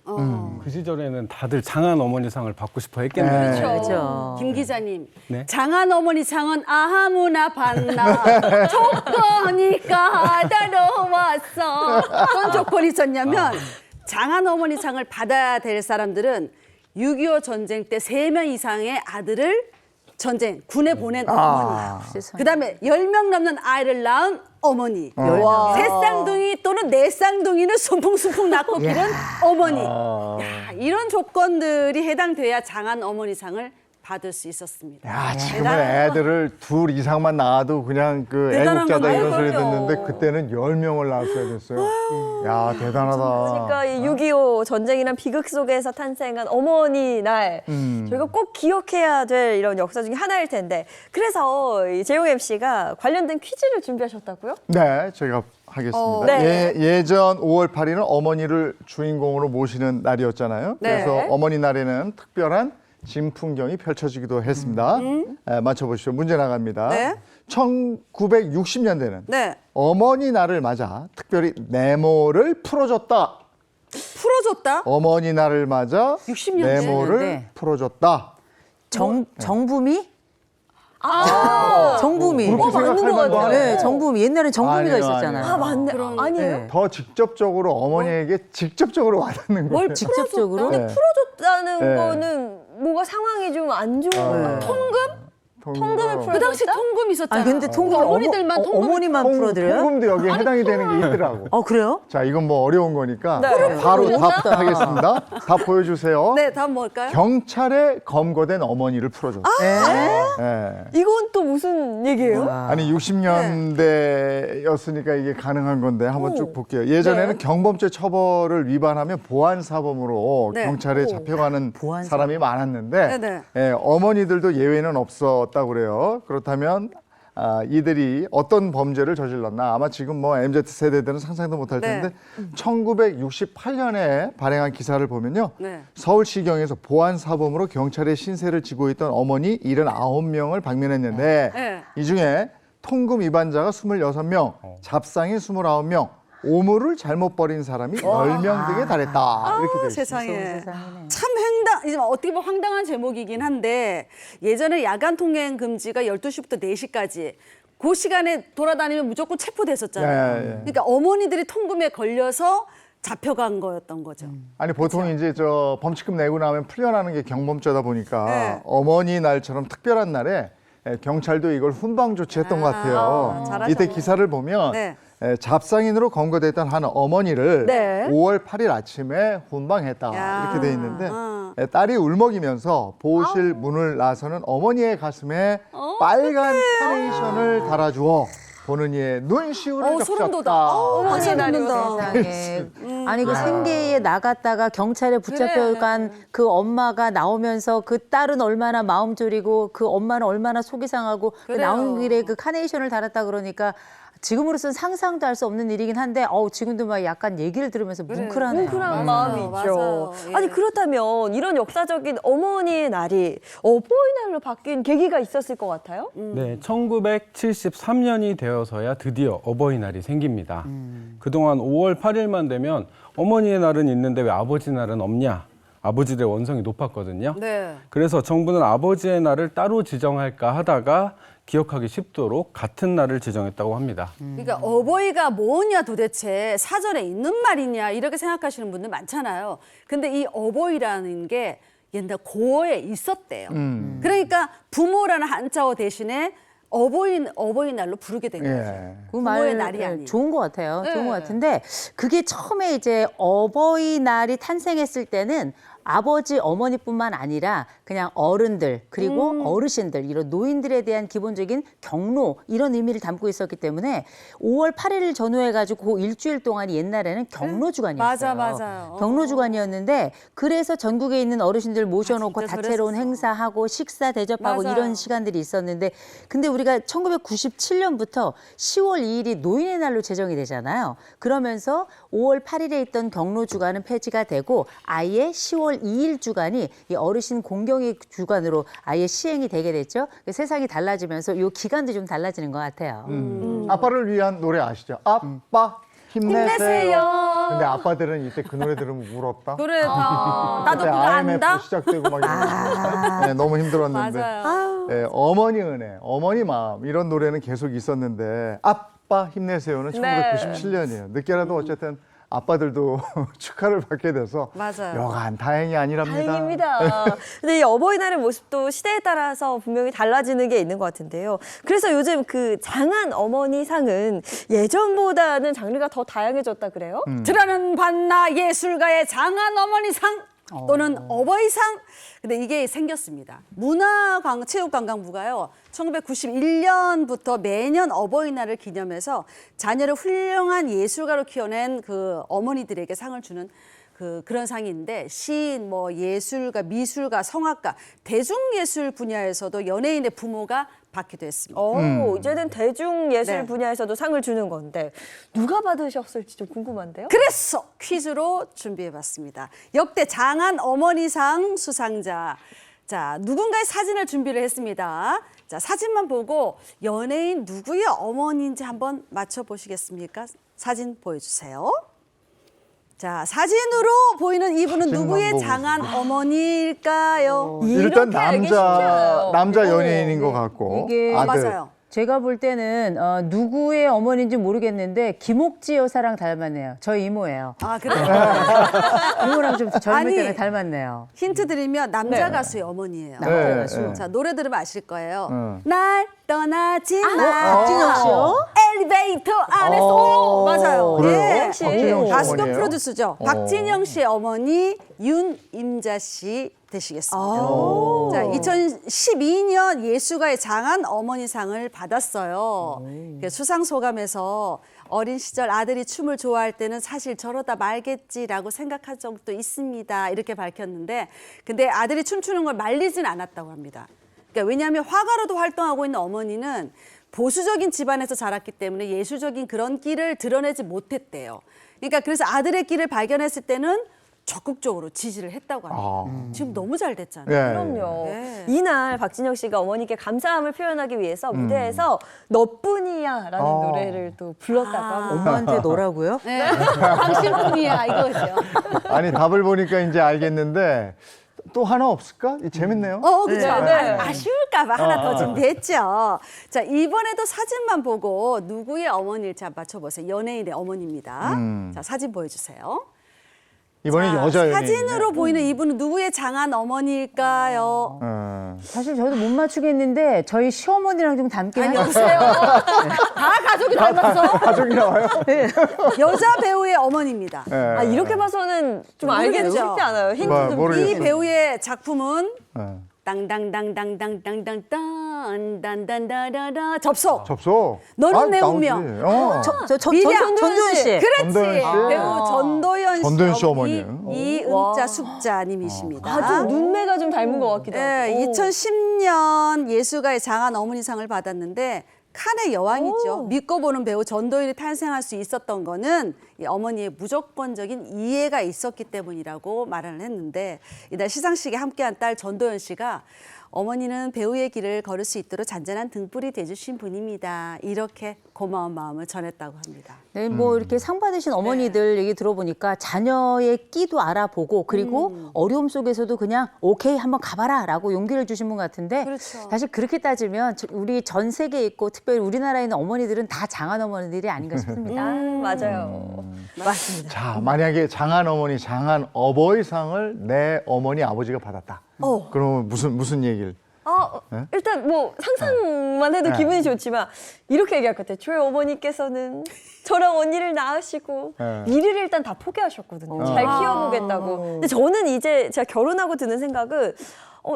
[SPEAKER 4] 그 시절에는 다들 장한 어머니상을 받고 싶어 했겠네요.
[SPEAKER 1] 네.
[SPEAKER 6] 그렇죠.
[SPEAKER 5] 김 기자님,
[SPEAKER 4] 네.
[SPEAKER 5] 장한 어머니 상은 아무나 받나 조건이가 따라왔어. 어떤 조건이 있었냐면 장한 어머니 상을 받아야 될 사람들은 6.25 전쟁 때 3명 이상의 아들을 전쟁, 군에 보낸 어머니.
[SPEAKER 6] 세상에.
[SPEAKER 5] 그다음에 10명 넘는 아이를 낳은 어머니.
[SPEAKER 2] 와.
[SPEAKER 5] 새 쌍둥이 또는 네 쌍둥이는 숨풍숨풍 낳고 기른 어머니.
[SPEAKER 1] 아.
[SPEAKER 5] 야, 이런 조건들이 해당돼야 장한 어머니상을 받을 수 있었습니다.
[SPEAKER 1] 야, 지금은
[SPEAKER 5] 대단한
[SPEAKER 1] 애들을 둘 이상만 낳아도 그냥 그
[SPEAKER 5] 대단한
[SPEAKER 1] 애국자다 이런
[SPEAKER 5] 거네요.
[SPEAKER 1] 소리
[SPEAKER 5] 그럼요.
[SPEAKER 1] 듣는데 그때는 10명을 낳았어야 됐어요. 야, 대단하다.
[SPEAKER 2] 그러니까 이 6.25 전쟁이란 비극 속에서 탄생한 어머니 날 저희가 꼭 기억해야 될 이런 역사 중에 하나일 텐데 그래서 이 재용 MC가 관련된 퀴즈를 준비하셨다고요?
[SPEAKER 1] 네, 저희가 하겠습니다.
[SPEAKER 2] 네.
[SPEAKER 1] 예전 5월 8일은 어머니를 주인공으로 모시는 날이었잖아요.
[SPEAKER 5] 네.
[SPEAKER 1] 그래서 어머니 날에는 특별한 진풍경이 펼쳐지기도 했습니다. 맞춰보시죠. 문제 나갑니다.
[SPEAKER 5] 네.
[SPEAKER 1] 1960년대는
[SPEAKER 5] 네.
[SPEAKER 1] 어머니 날을 맞아 특별히 네모를 풀어줬다.
[SPEAKER 5] 풀어줬다?
[SPEAKER 1] 어머니 날을 맞아
[SPEAKER 5] 60년대.
[SPEAKER 1] 네모를
[SPEAKER 6] 네.
[SPEAKER 1] 풀어줬다.
[SPEAKER 6] 정부미?
[SPEAKER 2] 아,
[SPEAKER 6] 정부미.
[SPEAKER 1] 그렇게
[SPEAKER 2] 맞는
[SPEAKER 1] 생각할
[SPEAKER 2] 것
[SPEAKER 1] 만도
[SPEAKER 2] 같아요.
[SPEAKER 1] 하네.
[SPEAKER 6] 네, 정부미. 옛날엔 정부미가
[SPEAKER 1] 아니에요,
[SPEAKER 6] 있었잖아요.
[SPEAKER 1] 아니에요.
[SPEAKER 2] 아 맞네. 아니에요?
[SPEAKER 6] 네.
[SPEAKER 1] 더 직접적으로 어머니에게 직접적으로 와닿는 거예요.
[SPEAKER 5] 뭘
[SPEAKER 6] 직접적으로?
[SPEAKER 1] 네.
[SPEAKER 2] 풀어줬다는
[SPEAKER 1] 네.
[SPEAKER 2] 거는 뭔가 상황이 좀 안 좋은 통금? 통금을
[SPEAKER 5] 그 당시
[SPEAKER 2] 풀어줬다?
[SPEAKER 5] 통금 있었잖아.
[SPEAKER 6] 아 근데 통금
[SPEAKER 5] 어머니들만 통금.
[SPEAKER 6] 어머니만 풀어드려요?
[SPEAKER 1] 통금도 여기에 해당이 되는 게 있더라고.
[SPEAKER 6] 그래요?
[SPEAKER 1] 자, 이건 뭐 어려운 거니까
[SPEAKER 2] 네.
[SPEAKER 1] 바로 답하겠습니다. 답 보여주세요.
[SPEAKER 5] 네, 다음 뭘까요?
[SPEAKER 1] 경찰에 검거된 어머니를 풀어줬어요. 네.
[SPEAKER 2] 이건 또 무슨 얘기예요?
[SPEAKER 1] 아니 60년대였으니까 이게 가능한 건데 한번 쭉 볼게요. 예전에는 경범죄 처벌을 위반하면 보안사범으로
[SPEAKER 5] 네.
[SPEAKER 1] 경찰에 잡혀가는
[SPEAKER 6] 보안사범.
[SPEAKER 1] 사람이 많았는데
[SPEAKER 5] 네네.
[SPEAKER 1] 어머니들도 예외는 없었다고 그래요. 그렇다면 이들이 어떤 범죄를 저질렀나 아마 지금 뭐 MZ세대들은 상상도 못할
[SPEAKER 5] 네.
[SPEAKER 1] 텐데 1968년에 발행한 기사를 보면요.
[SPEAKER 5] 네.
[SPEAKER 1] 서울시경에서 보안사범으로 경찰의 신세를 지고 있던 어머니 79명을 방면했는데
[SPEAKER 5] 네.
[SPEAKER 1] 이 중에 통금 위반자가 26명, 잡상인 29명, 오물을 잘못 버린 사람이 10명 등에 달했다. 이렇게 되어 있습니다.
[SPEAKER 5] 세상에.
[SPEAKER 6] 세상에네.
[SPEAKER 5] 참 이제 어떻게 보면 황당한 제목이긴 한데 예전에 야간 통행 금지가 12시부터 4시까지 그 시간에 돌아다니면 무조건 체포됐었잖아요.
[SPEAKER 1] 네, 네.
[SPEAKER 5] 그러니까 어머니들이 통금에 걸려서 잡혀간 거였던 거죠.
[SPEAKER 1] 아니 보통 이제 저 범칙금 내고 나면 풀려나는 게 경범죄다 보니까
[SPEAKER 5] 네.
[SPEAKER 1] 어머니 날처럼 특별한 날에 경찰도 이걸 훈방 조치했던 것 같아요.
[SPEAKER 5] 잘하셨네.
[SPEAKER 1] 이때 기사를 보면
[SPEAKER 5] 네.
[SPEAKER 1] 잡상인으로 검거됐던 한 어머니를
[SPEAKER 2] 네.
[SPEAKER 1] 5월 8일 아침에 훈방했다
[SPEAKER 5] 야.
[SPEAKER 1] 이렇게 돼 있는데
[SPEAKER 5] 아.
[SPEAKER 1] 딸이 울먹이면서 보호실 문을 나서는 어머니의 가슴에 빨간 카네이션을 달아주어 보는 이의 눈시울을
[SPEAKER 5] 소름 돋아.
[SPEAKER 1] 적셨다.
[SPEAKER 5] 어머니
[SPEAKER 2] 날이요.
[SPEAKER 6] 세상에. 아니 그 생계에 나갔다가 경찰에 붙잡혀간 그 엄마가 나오면서 그 딸은 얼마나 마음 졸이고 그 엄마는 얼마나 속이 상하고 그
[SPEAKER 5] 그래요.
[SPEAKER 6] 나온 길에 그 카네이션을 달았다 그러니까 지금으로서는 상상도 할 수 없는 일이긴 한데 지금도 막 약간 얘기를 들으면서 뭉클하네요.
[SPEAKER 2] 뭉클한
[SPEAKER 5] 맞아요.
[SPEAKER 2] 마음이 있죠.
[SPEAKER 5] 맞아요. 예.
[SPEAKER 2] 아니 그렇다면 이런 역사적인 어머니의 날이 어버이날로 바뀐 계기가 있었을 것 같아요?
[SPEAKER 4] 네, 1973년이 되어서야 드디어 어버이날이 생깁니다. 그동안 5월 8일만 되면 어머니의 날은 있는데 왜 아버지 날은 없냐? 아버지들의 원성이 높았거든요.
[SPEAKER 5] 네.
[SPEAKER 4] 그래서 정부는 아버지의 날을 따로 지정할까 하다가 기억하기 쉽도록 같은 날을 지정했다고 합니다.
[SPEAKER 5] 그러니까 어버이가 뭐냐 도대체 사전에 있는 말이냐 이렇게 생각하시는 분들 많잖아요. 근데 이 어버이라는 게 옛날 고어에 있었대요. 그러니까 부모라는 한자어 대신에 어버이날로 부르게 된 거죠.
[SPEAKER 1] 예.
[SPEAKER 6] 그
[SPEAKER 5] 부모의
[SPEAKER 6] 말
[SPEAKER 5] 날이 아닌.
[SPEAKER 6] 좋은 것 같아요. 좋은
[SPEAKER 5] 네.
[SPEAKER 6] 것 같은데 그게 처음에 이제 어버이날이 탄생했을 때는 아버지, 어머니뿐만 아니라 그냥 어른들 그리고 어르신들 이런 노인들에 대한 기본적인 경로 이런 의미를 담고 있었기 때문에 5월 8일을 전후해가지고 그 일주일 동안이 옛날에는 경로주간이었어요.
[SPEAKER 5] 맞아요.
[SPEAKER 6] 경로주간이었는데 그래서 전국에 있는 어르신들 모셔놓고
[SPEAKER 5] 진짜
[SPEAKER 6] 다채로운
[SPEAKER 5] 그랬었어.
[SPEAKER 6] 행사하고 식사 대접하고
[SPEAKER 5] 맞아요.
[SPEAKER 6] 이런 시간들이 있었는데 근데 우리가 1997년부터 10월 2일이 노인의 날로 제정이 되잖아요. 그러면서 5월 8일에 있던 경로주간은 폐지가 되고 아예 10월 2일 주간이 이 어르신 공경의 주간으로 아예 시행이 되게 됐죠. 세상이 달라지면서 이 기간도 좀 달라지는 것 같아요.
[SPEAKER 1] 아빠를 위한 노래 아시죠? 아빠 힘내세요.
[SPEAKER 5] 힘내세요.
[SPEAKER 1] 근데 아빠들은 이때 그 노래 들으면 울었다.
[SPEAKER 5] 그래, 나도
[SPEAKER 1] 그때
[SPEAKER 5] 그거
[SPEAKER 1] IMF
[SPEAKER 5] 안다.
[SPEAKER 1] 시작되고 막 이러는데 네, 너무 힘들었는데
[SPEAKER 5] 맞아요.
[SPEAKER 1] 네, 어머니 은혜, 어머니 마음 이런 노래는 계속 있었는데 아빠 힘내세요는
[SPEAKER 2] 네.
[SPEAKER 1] 1997년이에요. 늦게라도 어쨌든 아빠들도 축하를 받게 돼서
[SPEAKER 5] 맞아요.
[SPEAKER 1] 여간 다행이 아니랍니다.
[SPEAKER 2] 다행입니다. 근데 이 어버이날의 모습도 시대에 따라서 분명히 달라지는 게 있는 것 같은데요. 그래서 요즘 그 장한 어머니 상은 예전보다는 장르가 더 다양해졌다 그래요?
[SPEAKER 5] 드라는 반나 예술가의 장한 어머니상 또는 어버이상. 근데 이게 생겼습니다. 문화체육관광부가요. 1991년부터 매년 어버이날을 기념해서 자녀를 훌륭한 예술가로 키워낸 그 어머니들에게 상을 주는 그런 상인데 시인, 뭐 예술가, 미술가, 성악가, 대중예술 분야에서도 연예인의 부모가 받기도 했습니다.
[SPEAKER 2] 이제는 대중예술
[SPEAKER 5] 네.
[SPEAKER 2] 분야에서도 상을 주는 건데 누가 받으셨을지 좀 궁금한데요?
[SPEAKER 5] 그래서 퀴즈로 준비해봤습니다. 역대 장한 어머니상 수상자. 자, 누군가의 사진을 준비를 했습니다. 자, 사진만 보고 연예인 누구의 어머니인지 한번 맞춰보시겠습니까? 사진 보여주세요. 자, 사진으로 보이는 이분은
[SPEAKER 1] 사진만
[SPEAKER 5] 누구의
[SPEAKER 1] 보고
[SPEAKER 5] 장한 어머니일까요?
[SPEAKER 1] 일단
[SPEAKER 2] 이렇게 알기 쉽지 않아요.
[SPEAKER 1] 남자 연예인인 것 같고
[SPEAKER 6] 이게
[SPEAKER 1] 아들.
[SPEAKER 5] 맞아요.
[SPEAKER 6] 제가 볼 때는 누구의 어머니인지 모르겠는데 김옥지 여사랑 닮았네요. 저희 이모예요.
[SPEAKER 5] 아, 그래요?
[SPEAKER 6] 이모랑 좀 젊을
[SPEAKER 5] 아니,
[SPEAKER 6] 때랑 닮았네요.
[SPEAKER 5] 힌트 드리면 남자 가수의 어머니예요.
[SPEAKER 6] 남자
[SPEAKER 1] 네,
[SPEAKER 6] 가수.
[SPEAKER 1] 네.
[SPEAKER 5] 자, 노래 들으면 아실 거예요.
[SPEAKER 1] 응.
[SPEAKER 5] 날 떠나지 마.
[SPEAKER 6] 박진영 씨요?
[SPEAKER 5] 엘리베이터 안에서. 맞아요.
[SPEAKER 1] 그래요?
[SPEAKER 5] 예.
[SPEAKER 1] 박진영 씨
[SPEAKER 5] 가수가
[SPEAKER 1] 어머니예요?
[SPEAKER 5] 프로듀스죠. 박진영 씨의 어머니 윤임자 씨 되시겠습니다. 자, 2012년 예술가의 장한 어머니상을 받았어요. 수상 소감에서 어린 시절 아들이 춤을 좋아할 때는 사실 저러다 말겠지라고 생각한 적도 있습니다. 이렇게 밝혔는데 근데 아들이 춤추는 걸 말리진 않았다고 합니다. 그러니까 왜냐하면 화가로도 활동하고 있는 어머니는 보수적인 집안에서 자랐기 때문에 예술적인 그런 끼를 드러내지 못했대요. 그러니까 그래서 아들의 끼를 발견했을 때는 적극적으로 지지를 했다고 합니다. 지금 너무 잘 됐잖아요.
[SPEAKER 1] 예.
[SPEAKER 2] 그럼요.
[SPEAKER 5] 네.
[SPEAKER 2] 이날 박진영 씨가 어머니께 감사함을 표현하기 위해서 무대에서 너뿐이야라는 노래를 또 불렀다고 합니다.
[SPEAKER 6] 엄마한테 노라고요?
[SPEAKER 5] 네. 당신뿐이야 이거죠.
[SPEAKER 1] 아니 답을 보니까 이제 알겠는데 또 하나 없을까? 재밌네요.
[SPEAKER 5] 그죠. 아쉬울까봐 하나 더 준비했죠. 자, 이번에도 사진만 보고 누구의 어머니일지 한번 맞춰보세요. 연예인의 어머니입니다. 자, 사진 보여주세요.
[SPEAKER 1] 이번엔
[SPEAKER 5] 자,
[SPEAKER 1] 여자 연예인.
[SPEAKER 5] 사진으로 보이는 이분은 누구의 장한 어머니일까요?
[SPEAKER 6] 사실 저도 못 맞추겠는데 저희 시어머니랑 좀 닮긴
[SPEAKER 5] 아니,
[SPEAKER 6] 하죠.
[SPEAKER 5] 여보세요. 다 가족이 닮았어.
[SPEAKER 1] 가족이 나와요?
[SPEAKER 5] 여자 배우의 어머니입니다.
[SPEAKER 1] 예.
[SPEAKER 2] 아, 이렇게 봐서는 좀 알기
[SPEAKER 5] 모르겠죠?
[SPEAKER 2] 쉽지 않아요. 힌트
[SPEAKER 1] 뭐,
[SPEAKER 2] 좀.
[SPEAKER 1] 모르겠어요.
[SPEAKER 5] 이 배우의 작품은
[SPEAKER 1] 예.
[SPEAKER 5] 땅땅땅땅땅땅땅땅 단단다라라 접속.
[SPEAKER 1] 접속.
[SPEAKER 5] 너는 내
[SPEAKER 1] 나오지.
[SPEAKER 5] 운명.
[SPEAKER 6] 전도연 씨.
[SPEAKER 5] 그렇지.
[SPEAKER 1] 전도연 씨.
[SPEAKER 5] 배우 전도연 씨.
[SPEAKER 1] 전도연 씨
[SPEAKER 5] 어머니
[SPEAKER 1] 어머니예요.
[SPEAKER 5] 이은자 숙자님이십니다.
[SPEAKER 2] 아, 좀 눈매가 좀 닮은 것 같기도 하고.
[SPEAKER 5] 네, 2010년 예술가의 장한 어머니상을 받았는데 칸의 여왕이죠. 믿고 보는 배우 전도연이 탄생할 수 있었던 거는 이 어머니의 무조건적인 이해가 있었기 때문이라고 말을 했는데 이날 시상식에 함께한 딸 전도연 씨가 어머니는 배우의 길을 걸을 수 있도록 잔잔한 등불이 돼주신 분입니다. 이렇게 고마운 마음을 전했다고 합니다.
[SPEAKER 6] 네, 뭐 이렇게 상 받으신 어머니들 얘기 들어보니까 자녀의 끼도 알아보고 그리고 어려움 속에서도 그냥 오케이 한번 가봐라라고 용기를 주신 분 같은데
[SPEAKER 5] 그렇죠.
[SPEAKER 6] 사실 그렇게 따지면 우리 전 세계에 있고 특별히 우리나라에 있는 어머니들은 다 장한 어머니들이 아닌가 싶습니다.
[SPEAKER 2] 맞아요. 맞습니다.
[SPEAKER 1] 자, 만약에 장한 어머니, 장한 어버이상을 내 어머니, 아버지가 받았다. 그러면 무슨 얘기를? 네?
[SPEAKER 2] 일단 뭐 상상만 해도
[SPEAKER 1] 네.
[SPEAKER 2] 기분이 좋지만 이렇게 얘기할 것 같아요. 저희 어머니께서는 저랑 언니를 낳으시고
[SPEAKER 1] 네.
[SPEAKER 2] 일을 일단 다 포기하셨거든요. 잘 키워보겠다고. 근데 저는 이제 제가 결혼하고 드는 생각은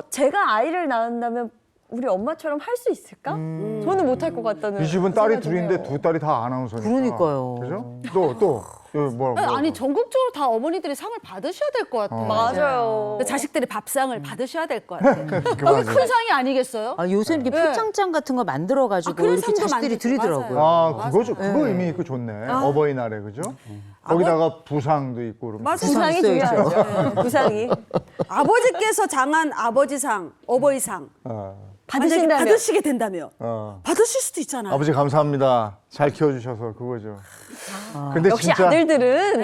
[SPEAKER 2] 제가 아이를 낳는다면 우리 엄마처럼 할 수 있을까? 저는 못할 것 같다는
[SPEAKER 1] 이 집은 딸이
[SPEAKER 2] 생각이
[SPEAKER 1] 둘인데
[SPEAKER 2] 들어요.
[SPEAKER 1] 두 딸이 다 아나운서니까.
[SPEAKER 6] 그러니까요.
[SPEAKER 1] 그죠? 또 여기 뭐
[SPEAKER 5] 아니 전국적으로 다 어머니들이 상을 받으셔야 될 것 같아요.
[SPEAKER 2] 맞아요.
[SPEAKER 5] 자식들이 밥상을 받으셔야 될 것 같아요.
[SPEAKER 1] 그
[SPEAKER 5] 너무 큰 상이 아니겠어요?
[SPEAKER 6] 요새 이렇게
[SPEAKER 5] 네.
[SPEAKER 6] 표창장 같은 거 만들어가지고
[SPEAKER 5] 그런
[SPEAKER 6] 이렇게
[SPEAKER 5] 상도
[SPEAKER 6] 자식들이
[SPEAKER 5] 만들죠.
[SPEAKER 6] 드리더라고요.
[SPEAKER 5] 맞아요.
[SPEAKER 1] 그거죠. 그거 의미 있고 좋네. 어버이날에 그죠?
[SPEAKER 5] 음.
[SPEAKER 1] 거기다가 부상도 있고 그러면.
[SPEAKER 5] 맞아요.
[SPEAKER 2] 부상이
[SPEAKER 6] 있어야죠.
[SPEAKER 2] 중요하죠. 부상이.
[SPEAKER 5] 아버지께서 장한 아버지상, 어버이상
[SPEAKER 2] 받으신다면.
[SPEAKER 5] 받으시게 된다며 받으실 수도 있잖아요.
[SPEAKER 1] 아버지 감사합니다. 잘 키워주셔서 그거죠. 근데
[SPEAKER 2] 역시
[SPEAKER 1] 진짜
[SPEAKER 2] 아들들은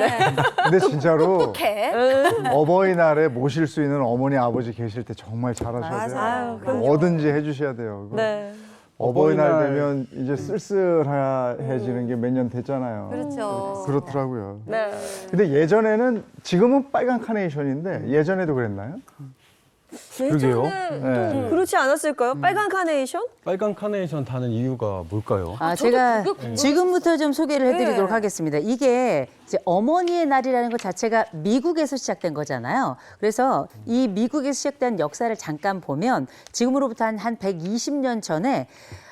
[SPEAKER 1] 근데 진짜로
[SPEAKER 5] 어떡해?
[SPEAKER 1] 어버이날에 모실 수 있는 어머니 아버지 계실 때 정말 잘하셔야 돼요.
[SPEAKER 2] 아유, 그럼요.
[SPEAKER 1] 뭐든지 해주셔야 돼요. 그거.
[SPEAKER 2] 네.
[SPEAKER 1] 어버이날
[SPEAKER 4] 어버이날
[SPEAKER 1] 되면 이제 쓸쓸해지는 게 몇 년 됐잖아요.
[SPEAKER 5] 그렇죠.
[SPEAKER 1] 그렇더라고요.
[SPEAKER 2] 네.
[SPEAKER 1] 근데 예전에는 지금은 빨간 카네이션인데 예전에도 그랬나요?
[SPEAKER 4] 그러게요.
[SPEAKER 2] 예전에
[SPEAKER 1] 네.
[SPEAKER 2] 또 그렇지 않았을까요? 빨간 카네이션?
[SPEAKER 4] 빨간 카네이션 다는 이유가 뭘까요?
[SPEAKER 6] 제가
[SPEAKER 5] 그게 궁금했었어요.
[SPEAKER 6] 지금부터 좀 소개를 해드리도록
[SPEAKER 5] 네.
[SPEAKER 6] 하겠습니다. 이게 이제 어머니의 날이라는 것 자체가 미국에서 시작된 거잖아요. 그래서 이 미국에서 시작된 역사를 잠깐 보면 지금으로부터 한 120년 전에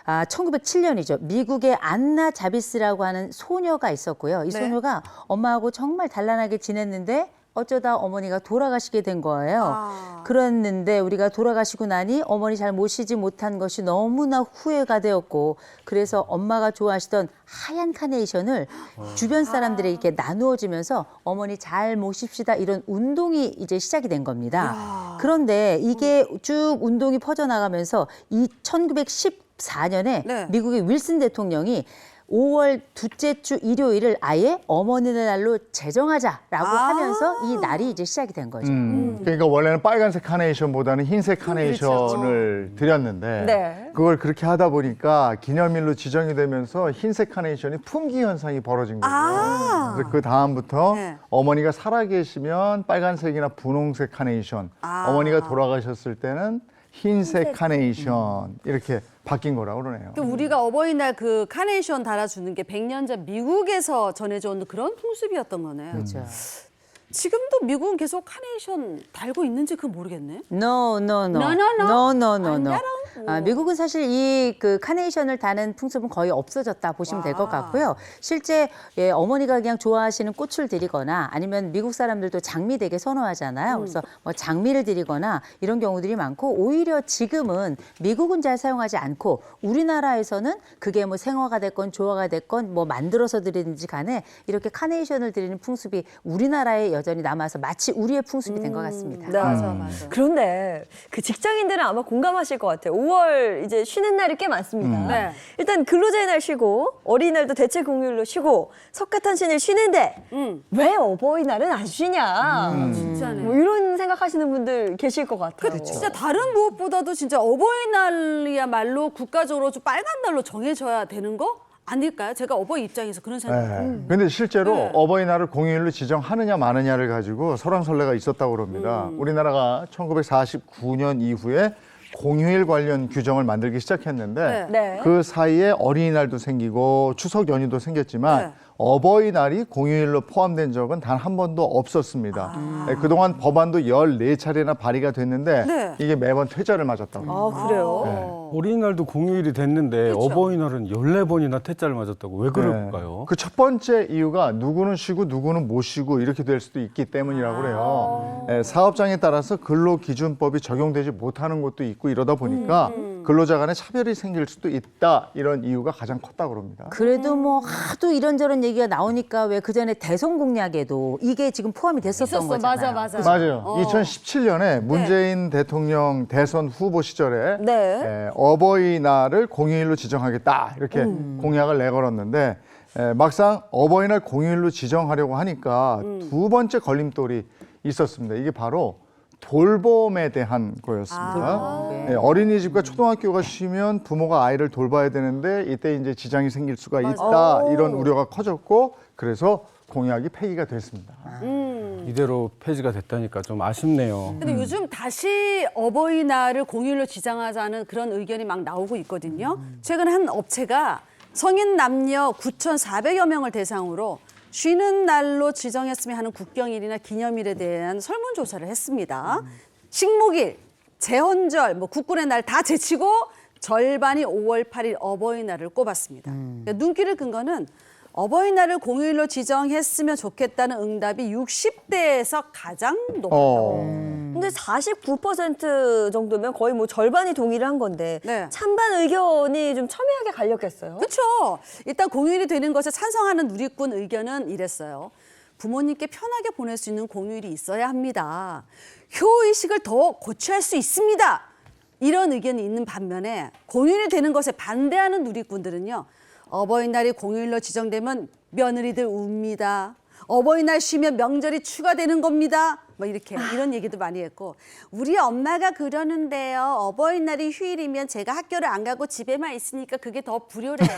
[SPEAKER 6] 1907년이죠. 미국의 안나 자비스라고 하는 소녀가 있었고요. 이
[SPEAKER 5] 네.
[SPEAKER 6] 소녀가 엄마하고 정말 단란하게 지냈는데 어쩌다 어머니가 돌아가시게 된 거예요. 그랬는데 우리가 돌아가시고 나니 어머니 잘 모시지 못한 것이 너무나 후회가 되었고 그래서 엄마가 좋아하시던 하얀 카네이션을 주변 사람들에게 이렇게 나누어 주면서 어머니 잘 모십시다 이런 운동이 이제 시작이 된 겁니다. 그런데 이게 쭉 운동이 퍼져나가면서 1914년에
[SPEAKER 5] 네.
[SPEAKER 6] 미국의 윌슨 대통령이 5월 둘째 주 일요일을 아예 어머니의 날로 제정하자라고 하면서 이 날이 이제 시작이 된 거죠.
[SPEAKER 1] 그러니까 원래는 빨간색 카네이션보다는 흰색 카네이션을 드렸는데
[SPEAKER 2] 네.
[SPEAKER 1] 그걸 그렇게 하다 보니까 기념일로 지정이 되면서 흰색 카네이션이 품귀 현상이 벌어진 거예요. 그래서 그 다음부터
[SPEAKER 5] 네.
[SPEAKER 1] 어머니가 살아계시면 빨간색이나 분홍색 카네이션, 어머니가 돌아가셨을 때는 흰색 카네이션 이렇게 바뀐 거라고 그러네요.
[SPEAKER 5] 그 우리가 어버이날 그 카네이션 달아주는 게 100년 전 미국에서 전해져 온 그런 풍습이었던 거네요.
[SPEAKER 6] 그렇죠.
[SPEAKER 5] 지금도 미국은 계속 카네이션 달고 있는지 그건 모르겠네.
[SPEAKER 6] No. 미국은 사실 이 그 카네이션을 다는 풍습은 거의 없어졌다 보시면 될 것 같고요. 실제 어머니가 그냥 좋아하시는 꽃을 드리거나 아니면 미국 사람들도 장미 되게 선호하잖아요. 그래서 뭐 장미를 드리거나 이런 경우들이 많고 오히려 지금은 미국은 잘 사용하지 않고 우리나라에서는 그게 뭐 생화가 됐건 조화가 됐건 뭐 만들어서 드리든지 간에 이렇게 카네이션을 드리는 풍습이 우리나라에 여전히 남아서 마치 우리의 풍습이 된 것 같습니다.
[SPEAKER 2] 네.
[SPEAKER 5] 맞아.
[SPEAKER 2] 그런데 그 직장인들은 아마 공감하실 것 같아요. 5월 이제 쉬는 날이 꽤 많습니다.
[SPEAKER 5] 네.
[SPEAKER 2] 일단 근로자의 날 쉬고 어린이날도 대체 공휴일로 쉬고 석가탄신일 쉬는데 왜 어버이날은 안 쉬냐?
[SPEAKER 5] 진짜네.
[SPEAKER 2] 뭐 이런 생각하시는 분들 계실 것 같아요.
[SPEAKER 5] 진짜 다른 무엇보다도 진짜 어버이날이야말로 국가적으로 좀 빨간 날로 정해져야 되는 거 아닐까요? 제가 어버이 입장에서 그런 생각.
[SPEAKER 1] 근데 실제로 어버이날을 공휴일로 지정하느냐 마느냐를 가지고 설왕설래가 있었다고 그럽니다. 우리나라가 1949년 이후에 공휴일 관련 규정을 만들기 시작했는데
[SPEAKER 2] 네.
[SPEAKER 1] 그 사이에 어린이날도 생기고 추석 연휴도 생겼지만
[SPEAKER 5] 네.
[SPEAKER 1] 어버이날이 공휴일로 포함된 적은 단 한 번도 없었습니다. 그동안 법안도 14차례나 발의가 됐는데
[SPEAKER 5] 네.
[SPEAKER 1] 이게 매번 퇴짜를 맞았다고 합니다.
[SPEAKER 2] 아, 그래요?
[SPEAKER 4] 어린이날도 공휴일이 됐는데 어버이날은 14번이나 퇴짜를 맞았다고 왜 그럴까요?
[SPEAKER 1] 그 첫 번째 이유가 누구는 쉬고 누구는 못 쉬고 이렇게 될 수도 있기 때문이라고 그래요. 사업장에 따라서 근로기준법이 적용되지 못하는 곳도 있고 이러다 보니까 근로자 간에 차별이 생길 수도 있다 이런 이유가 가장 컸다고 그럽니다.
[SPEAKER 6] 그래도 뭐 하도 이런저런 얘기가 나오니까 왜 그전에 대선 공약에도 이게 지금 포함이 됐었던
[SPEAKER 5] 있었어.
[SPEAKER 6] 거잖아요.
[SPEAKER 5] 맞아.
[SPEAKER 1] 맞아요. 2017년에 문재인 대통령 대선 후보 시절에
[SPEAKER 2] 네.
[SPEAKER 1] 어버이날을 공휴일로 지정하겠다 이렇게 공약을 내걸었는데 막상 어버이날 공휴일로 지정하려고 하니까 두 번째 걸림돌이 있었습니다. 이게 바로 돌봄에 대한 거였습니다. 어린이집과 초등학교가 쉬면 부모가 아이를 돌봐야 되는데 이때 이제 지장이 생길 수가 있다 이런 우려가 커졌고 그래서 공약이 폐기가 됐습니다.
[SPEAKER 4] 이대로 폐지가 됐다니까 좀 아쉽네요.
[SPEAKER 5] 근데 요즘 다시 어버이날을 공휴일로 지정하자는 그런 의견이 막 나오고 있거든요. 최근 한 업체가 성인 남녀 9,400여 명을 대상으로 쉬는 날로 지정했으면 하는 국경일이나 기념일에 대한 설문조사를 했습니다. 식목일, 제헌절, 뭐 국군의 날 다 제치고 절반이 5월 8일 어버이날을 꼽았습니다. 그러니까 눈길을 끈 거는 어버이날을 공휴일로 지정했으면 좋겠다는 응답이 60대에서 가장 높았다고.
[SPEAKER 2] 근데 49% 정도면 거의 뭐 절반이 동의를 한 건데
[SPEAKER 5] 네.
[SPEAKER 2] 찬반 의견이 좀 첨예하게 갈렸겠어요.
[SPEAKER 5] 그렇죠. 일단 공휴일이 되는 것에 찬성하는 누리꾼 의견은 이랬어요. 부모님께 편하게 보낼 수 있는 공휴일이 있어야 합니다. 효의식을 더 고취할 수 있습니다. 이런 의견이 있는 반면에 공휴일이 되는 것에 반대하는 누리꾼들은요. 어버이날이 공휴일로 지정되면 며느리들 웁니다. 어버이날 쉬면 명절이 추가되는 겁니다. 뭐 이렇게 이런 얘기도 많이 했고 우리 엄마가 그러는데요. 어버이날이 휴일이면 제가 학교를 안 가고 집에만 있으니까 그게 더 불효래요.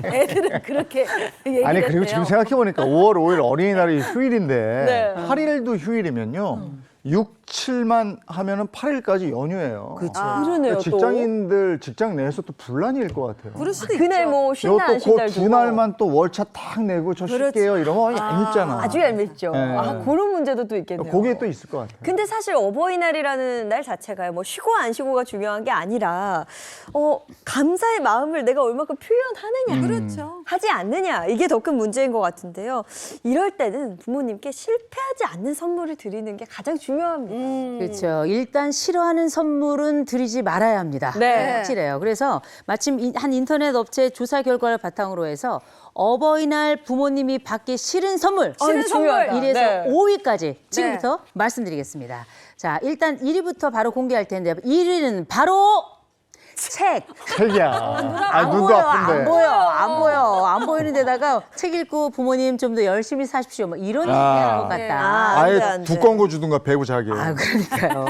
[SPEAKER 5] 애들은 그렇게 얘기를
[SPEAKER 1] 아니 그리고
[SPEAKER 5] 했대요.
[SPEAKER 1] 지금 생각해 보니까 5월 5일 어린이날이 휴일인데
[SPEAKER 2] 네.
[SPEAKER 1] 8일도 휴일이면요. 6, 7만 하면은 8일까지 연휴예요.
[SPEAKER 6] 그렇죠.
[SPEAKER 2] 그러네요, 또.
[SPEAKER 1] 직장인들 직장 내에서 또 분란일 것 같아요.
[SPEAKER 5] 그럴 수도
[SPEAKER 2] 그날
[SPEAKER 5] 있죠.
[SPEAKER 2] 뭐 쉰 날, 안 쉰 날
[SPEAKER 1] 요또그 두
[SPEAKER 2] 두고.
[SPEAKER 1] 날만 또 월차 딱 내고 저 쉴게요 이러면 얄밉잖아.
[SPEAKER 2] 아주 얄밉죠.
[SPEAKER 1] 네.
[SPEAKER 2] 아, 그런 문제도 또 있겠네요.
[SPEAKER 1] 거기에 또 있을 것 같아요.
[SPEAKER 2] 근데 사실 어버이날이라는 날 자체가 뭐 쉬고 안 쉬고가 중요한 게 아니라 감사의 마음을 내가 얼마큼 표현하느냐,
[SPEAKER 5] 그렇죠.
[SPEAKER 2] 하지 않느냐 이게 더 큰 문제인 것 같은데요. 이럴 때는 부모님께 실패하지 않는 선물을 드리는 게 가장 중요합니다.
[SPEAKER 6] 그렇죠. 일단 싫어하는 선물은 드리지 말아야 합니다.
[SPEAKER 2] 네.
[SPEAKER 6] 확실해요. 그래서 마침 한 인터넷 업체 조사 결과를 바탕으로 해서 어버이날 부모님이 받기 싫은 선물.
[SPEAKER 2] 싫은 선물.
[SPEAKER 6] 1위에서
[SPEAKER 2] 네.
[SPEAKER 6] 5위까지 지금부터 말씀드리겠습니다. 자, 일단 1위부터 바로 공개할 텐데 1위는 바로 책.
[SPEAKER 1] 책이야. 눈도 아픈데.
[SPEAKER 6] 안 보이는 데다가 책 읽고 부모님 좀 더 열심히 사십시오. 뭐 이런 얘기하는 것 같다.
[SPEAKER 2] 안 돼,
[SPEAKER 1] 아예
[SPEAKER 2] 안 돼.
[SPEAKER 1] 두꺼운 거 주든가 배고 자게.
[SPEAKER 6] 아, 그러니까요.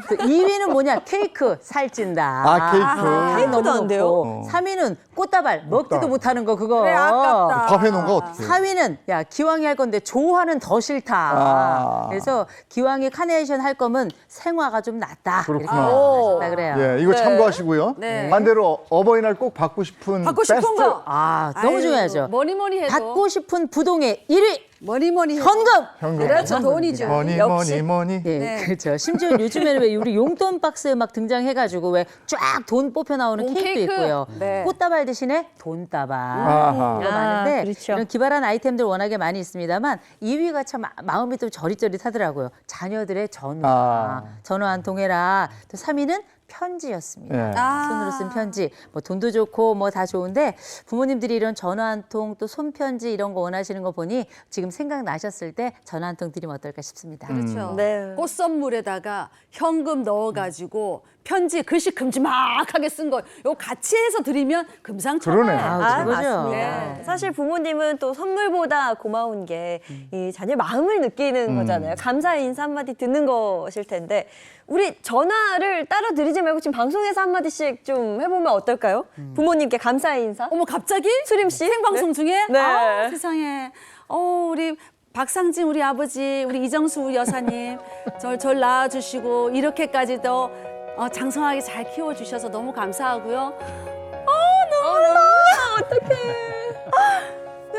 [SPEAKER 6] 2위는 뭐냐? 케이크 살찐다.
[SPEAKER 1] 아, 케이크.
[SPEAKER 2] 케이크도 안 돼요?
[SPEAKER 6] 3위는 꽃다발 먹지도 못하는 거 그거.
[SPEAKER 5] 그래, 아깝다.
[SPEAKER 1] 밥 해놓은 거 어떻게?
[SPEAKER 6] 4위는 야 기왕이 할 건데 조화는 더 싫다.
[SPEAKER 1] 아.
[SPEAKER 6] 그래서 기왕이 카네이션 할 거면 생화가 좀 낫다.
[SPEAKER 1] 그렇구나.
[SPEAKER 6] 이렇게 말씀하셨다 그래요.
[SPEAKER 1] 예, 이거 참고하시고요.
[SPEAKER 5] 네.
[SPEAKER 1] 반대로 어버이날 꼭 받고 싶은
[SPEAKER 5] 받고 싶은
[SPEAKER 1] 베스트.
[SPEAKER 5] 거.
[SPEAKER 6] 아 너무
[SPEAKER 5] 아유,
[SPEAKER 6] 중요하죠.
[SPEAKER 5] 뭐니 해도
[SPEAKER 6] 받고 싶은 부동의 1위
[SPEAKER 5] 뭐니 해도
[SPEAKER 6] 현금.
[SPEAKER 1] 현금.
[SPEAKER 5] 그렇죠. 돈이죠.
[SPEAKER 1] 머니
[SPEAKER 2] 역시.
[SPEAKER 1] 머니.
[SPEAKER 6] 예,
[SPEAKER 5] 네.
[SPEAKER 6] 그렇죠. 심지어 요즘에는 왜 우리 용돈 박스 막 등장해가지고 왜 쫙 돈 뽑혀 나오는
[SPEAKER 5] 돈
[SPEAKER 6] 케이크도
[SPEAKER 5] 케이크.
[SPEAKER 6] 있고요.
[SPEAKER 5] 네.
[SPEAKER 6] 꽃다발 대신에 돈다발.
[SPEAKER 1] 아하.
[SPEAKER 6] 이거 많은데
[SPEAKER 2] 그렇죠.
[SPEAKER 6] 이런 기발한 아이템들 워낙에 많이 있습니다만 2위가 참 마음이 좀 저릿저릿하더라고요. 자녀들의 전화,
[SPEAKER 1] 아.
[SPEAKER 6] 전화 한 통 해라. 또 3위는 편지였습니다.
[SPEAKER 1] 예.
[SPEAKER 6] 손으로 쓴 편지, 뭐 돈도 좋고 뭐 다 좋은데 부모님들이 이런 전화 한 통 또 손편지 이런 거 원하시는 거 보니 지금 생각나셨을 때 전화 한 통 드리면 어떨까 싶습니다.
[SPEAKER 5] 그렇죠.
[SPEAKER 2] 네.
[SPEAKER 5] 꽃 선물에다가 현금 넣어가지고 편지 글씨 큼지막하게 쓴 거 이거 같이 해서 드리면 금상첨화.
[SPEAKER 1] 그러네.
[SPEAKER 6] 아, 그거죠.
[SPEAKER 2] 맞습니다.
[SPEAKER 5] 네.
[SPEAKER 2] 사실 부모님은 또 선물보다 고마운 게 이 자녀의 마음을 느끼는 거잖아요. 감사의 인사 한마디 듣는 것일 텐데 우리 전화를 따로 드리지 말고 지금 방송에서 한마디씩 좀 해보면 어떨까요? 부모님께 감사의 인사.
[SPEAKER 5] 어머 갑자기?
[SPEAKER 2] 수림 씨.
[SPEAKER 5] 생방송 중에?
[SPEAKER 2] 네.
[SPEAKER 5] 아, 세상에. 우리 박상진 우리 아버지, 우리 이정수 우리 여사님 절 낳아주시고 이렇게까지도 장성하게 잘 키워주셔서 너무 감사하고요. 어떡해.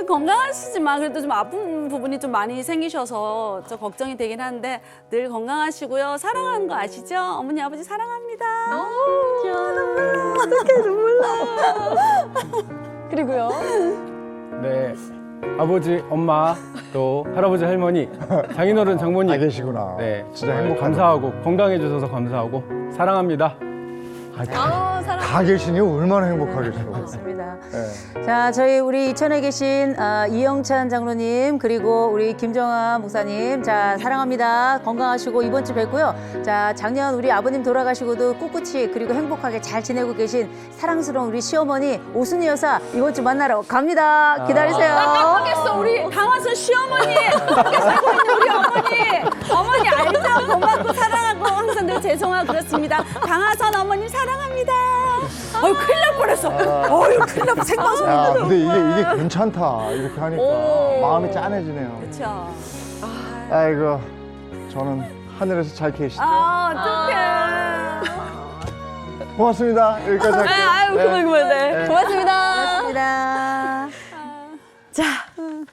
[SPEAKER 5] 건강하시지만 그래도 좀 아픈 부분이 좀 많이 생기셔서 좀 걱정이 되긴 한데 늘 건강하시고요. 사랑하는 거 아시죠? 어머니 아버지 사랑합니다.
[SPEAKER 2] 그리고요.
[SPEAKER 4] 네. 아버지, 엄마, 또 할아버지, 할머니, 장인어른, 장모님.
[SPEAKER 1] 아 계시구나.
[SPEAKER 4] 네,
[SPEAKER 1] 진짜
[SPEAKER 4] 정말
[SPEAKER 1] 행복하다.
[SPEAKER 4] 감사하고 건강해 주셔서 감사하고 사랑합니다.
[SPEAKER 1] 다 계시니 얼마나 행복하겠어.
[SPEAKER 6] 맞습니다.
[SPEAKER 1] 예.
[SPEAKER 6] 자, 저희 우리 이천에 계신 이영찬 장로님 그리고 우리 김정아 목사님, 자 사랑합니다. 건강하시고 이번 주 뵙고요. 자, 작년 우리 아버님 돌아가시고도 꿋꿋이 그리고 행복하게 잘 지내고 계신 사랑스러운 우리 시어머니 오순희 여사 이번 주 만나러 갑니다. 기다리세요.
[SPEAKER 5] 하겠어 우리 강화선 시어머니 함께 살고 있는 우리 어머니 알죠? 고맙고 사랑하고 항상 늘 죄송하고 그렇습니다. 강화선 어머님 사랑합니다. 큰일 날 뻔했어. 큰일 날 뻔. 생방송.
[SPEAKER 1] 야, 근데 이게 괜찮다. 이렇게 하니까 마음이 짠해지네요.
[SPEAKER 5] 그렇죠.
[SPEAKER 1] 아이고, 저는 하늘에서 잘 계시죠?
[SPEAKER 2] 아, 어떡해.
[SPEAKER 1] 고맙습니다. 여기까지 할게요.
[SPEAKER 2] 아유, 그만. 네.
[SPEAKER 1] 네.
[SPEAKER 2] 고맙습니다.
[SPEAKER 6] 고맙습니다.
[SPEAKER 2] 자,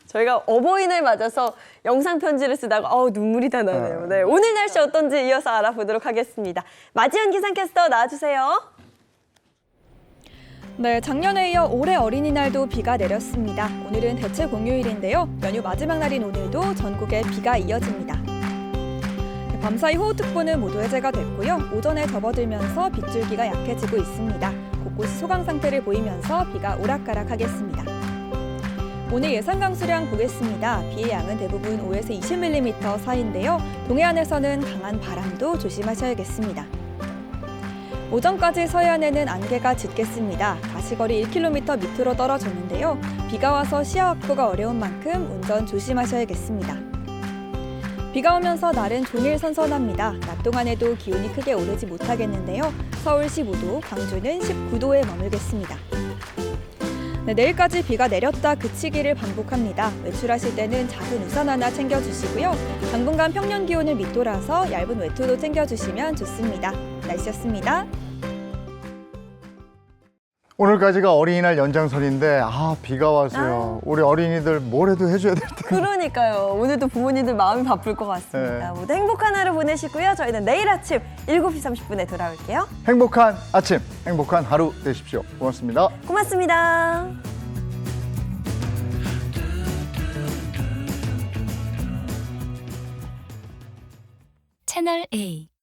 [SPEAKER 2] 저희가 어버이날 맞아서 영상 편지를 쓰다가 눈물이 다 나네요. 네, 오늘 날씨 어떤지 이어서 알아보도록 하겠습니다. 마지연 기상캐스터 나와주세요.
[SPEAKER 9] 네, 작년에 이어 올해 어린이날도 비가 내렸습니다. 오늘은 대체 공휴일인데요. 연휴 마지막 날인 오늘도 전국에 비가 이어집니다. 네, 밤사이 호우특보는 모두 해제가 됐고요. 오전에 접어들면서 빗줄기가 약해지고 있습니다. 곳곳이 소강 상태를 보이면서 비가 오락가락하겠습니다. 오늘 예상 강수량 보겠습니다. 비의 양은 대부분 5에서 20mm 사이인데요. 동해안에서는 강한 바람도 조심하셔야겠습니다. 오전까지 서해안에는 안개가 짙겠습니다. 가시거리 1km 밑으로 떨어졌는데요. 비가 와서 시야 확보가 어려운 만큼 운전 조심하셔야겠습니다. 비가 오면서 날은 종일 선선합니다. 낮 동안에도 기온이 크게 오르지 못하겠는데요. 서울 15도, 광주는 19도에 머물겠습니다. 네, 내일까지 비가 내렸다 그치기를 반복합니다. 외출하실 때는 작은 우산 하나 챙겨주시고요. 당분간 평년 기온을 밑돌아서 얇은 외투도 챙겨주시면 좋습니다. 날씨였습니다.
[SPEAKER 1] 오늘까지가 어린이날 연장선인데 비가 와서요. 우리 어린이들 뭐라도 해줘야 될 텐데.
[SPEAKER 2] 그러니까요. 오늘도 부모님들 마음이 바쁠 것 같습니다.
[SPEAKER 1] 네.
[SPEAKER 2] 모두 행복한 하루 보내시고요. 저희는 내일 아침 7시 30분에 돌아올게요.
[SPEAKER 1] 행복한 아침, 행복한 하루 되십시오. 고맙습니다.
[SPEAKER 2] 고맙습니다.
[SPEAKER 8] 채널 A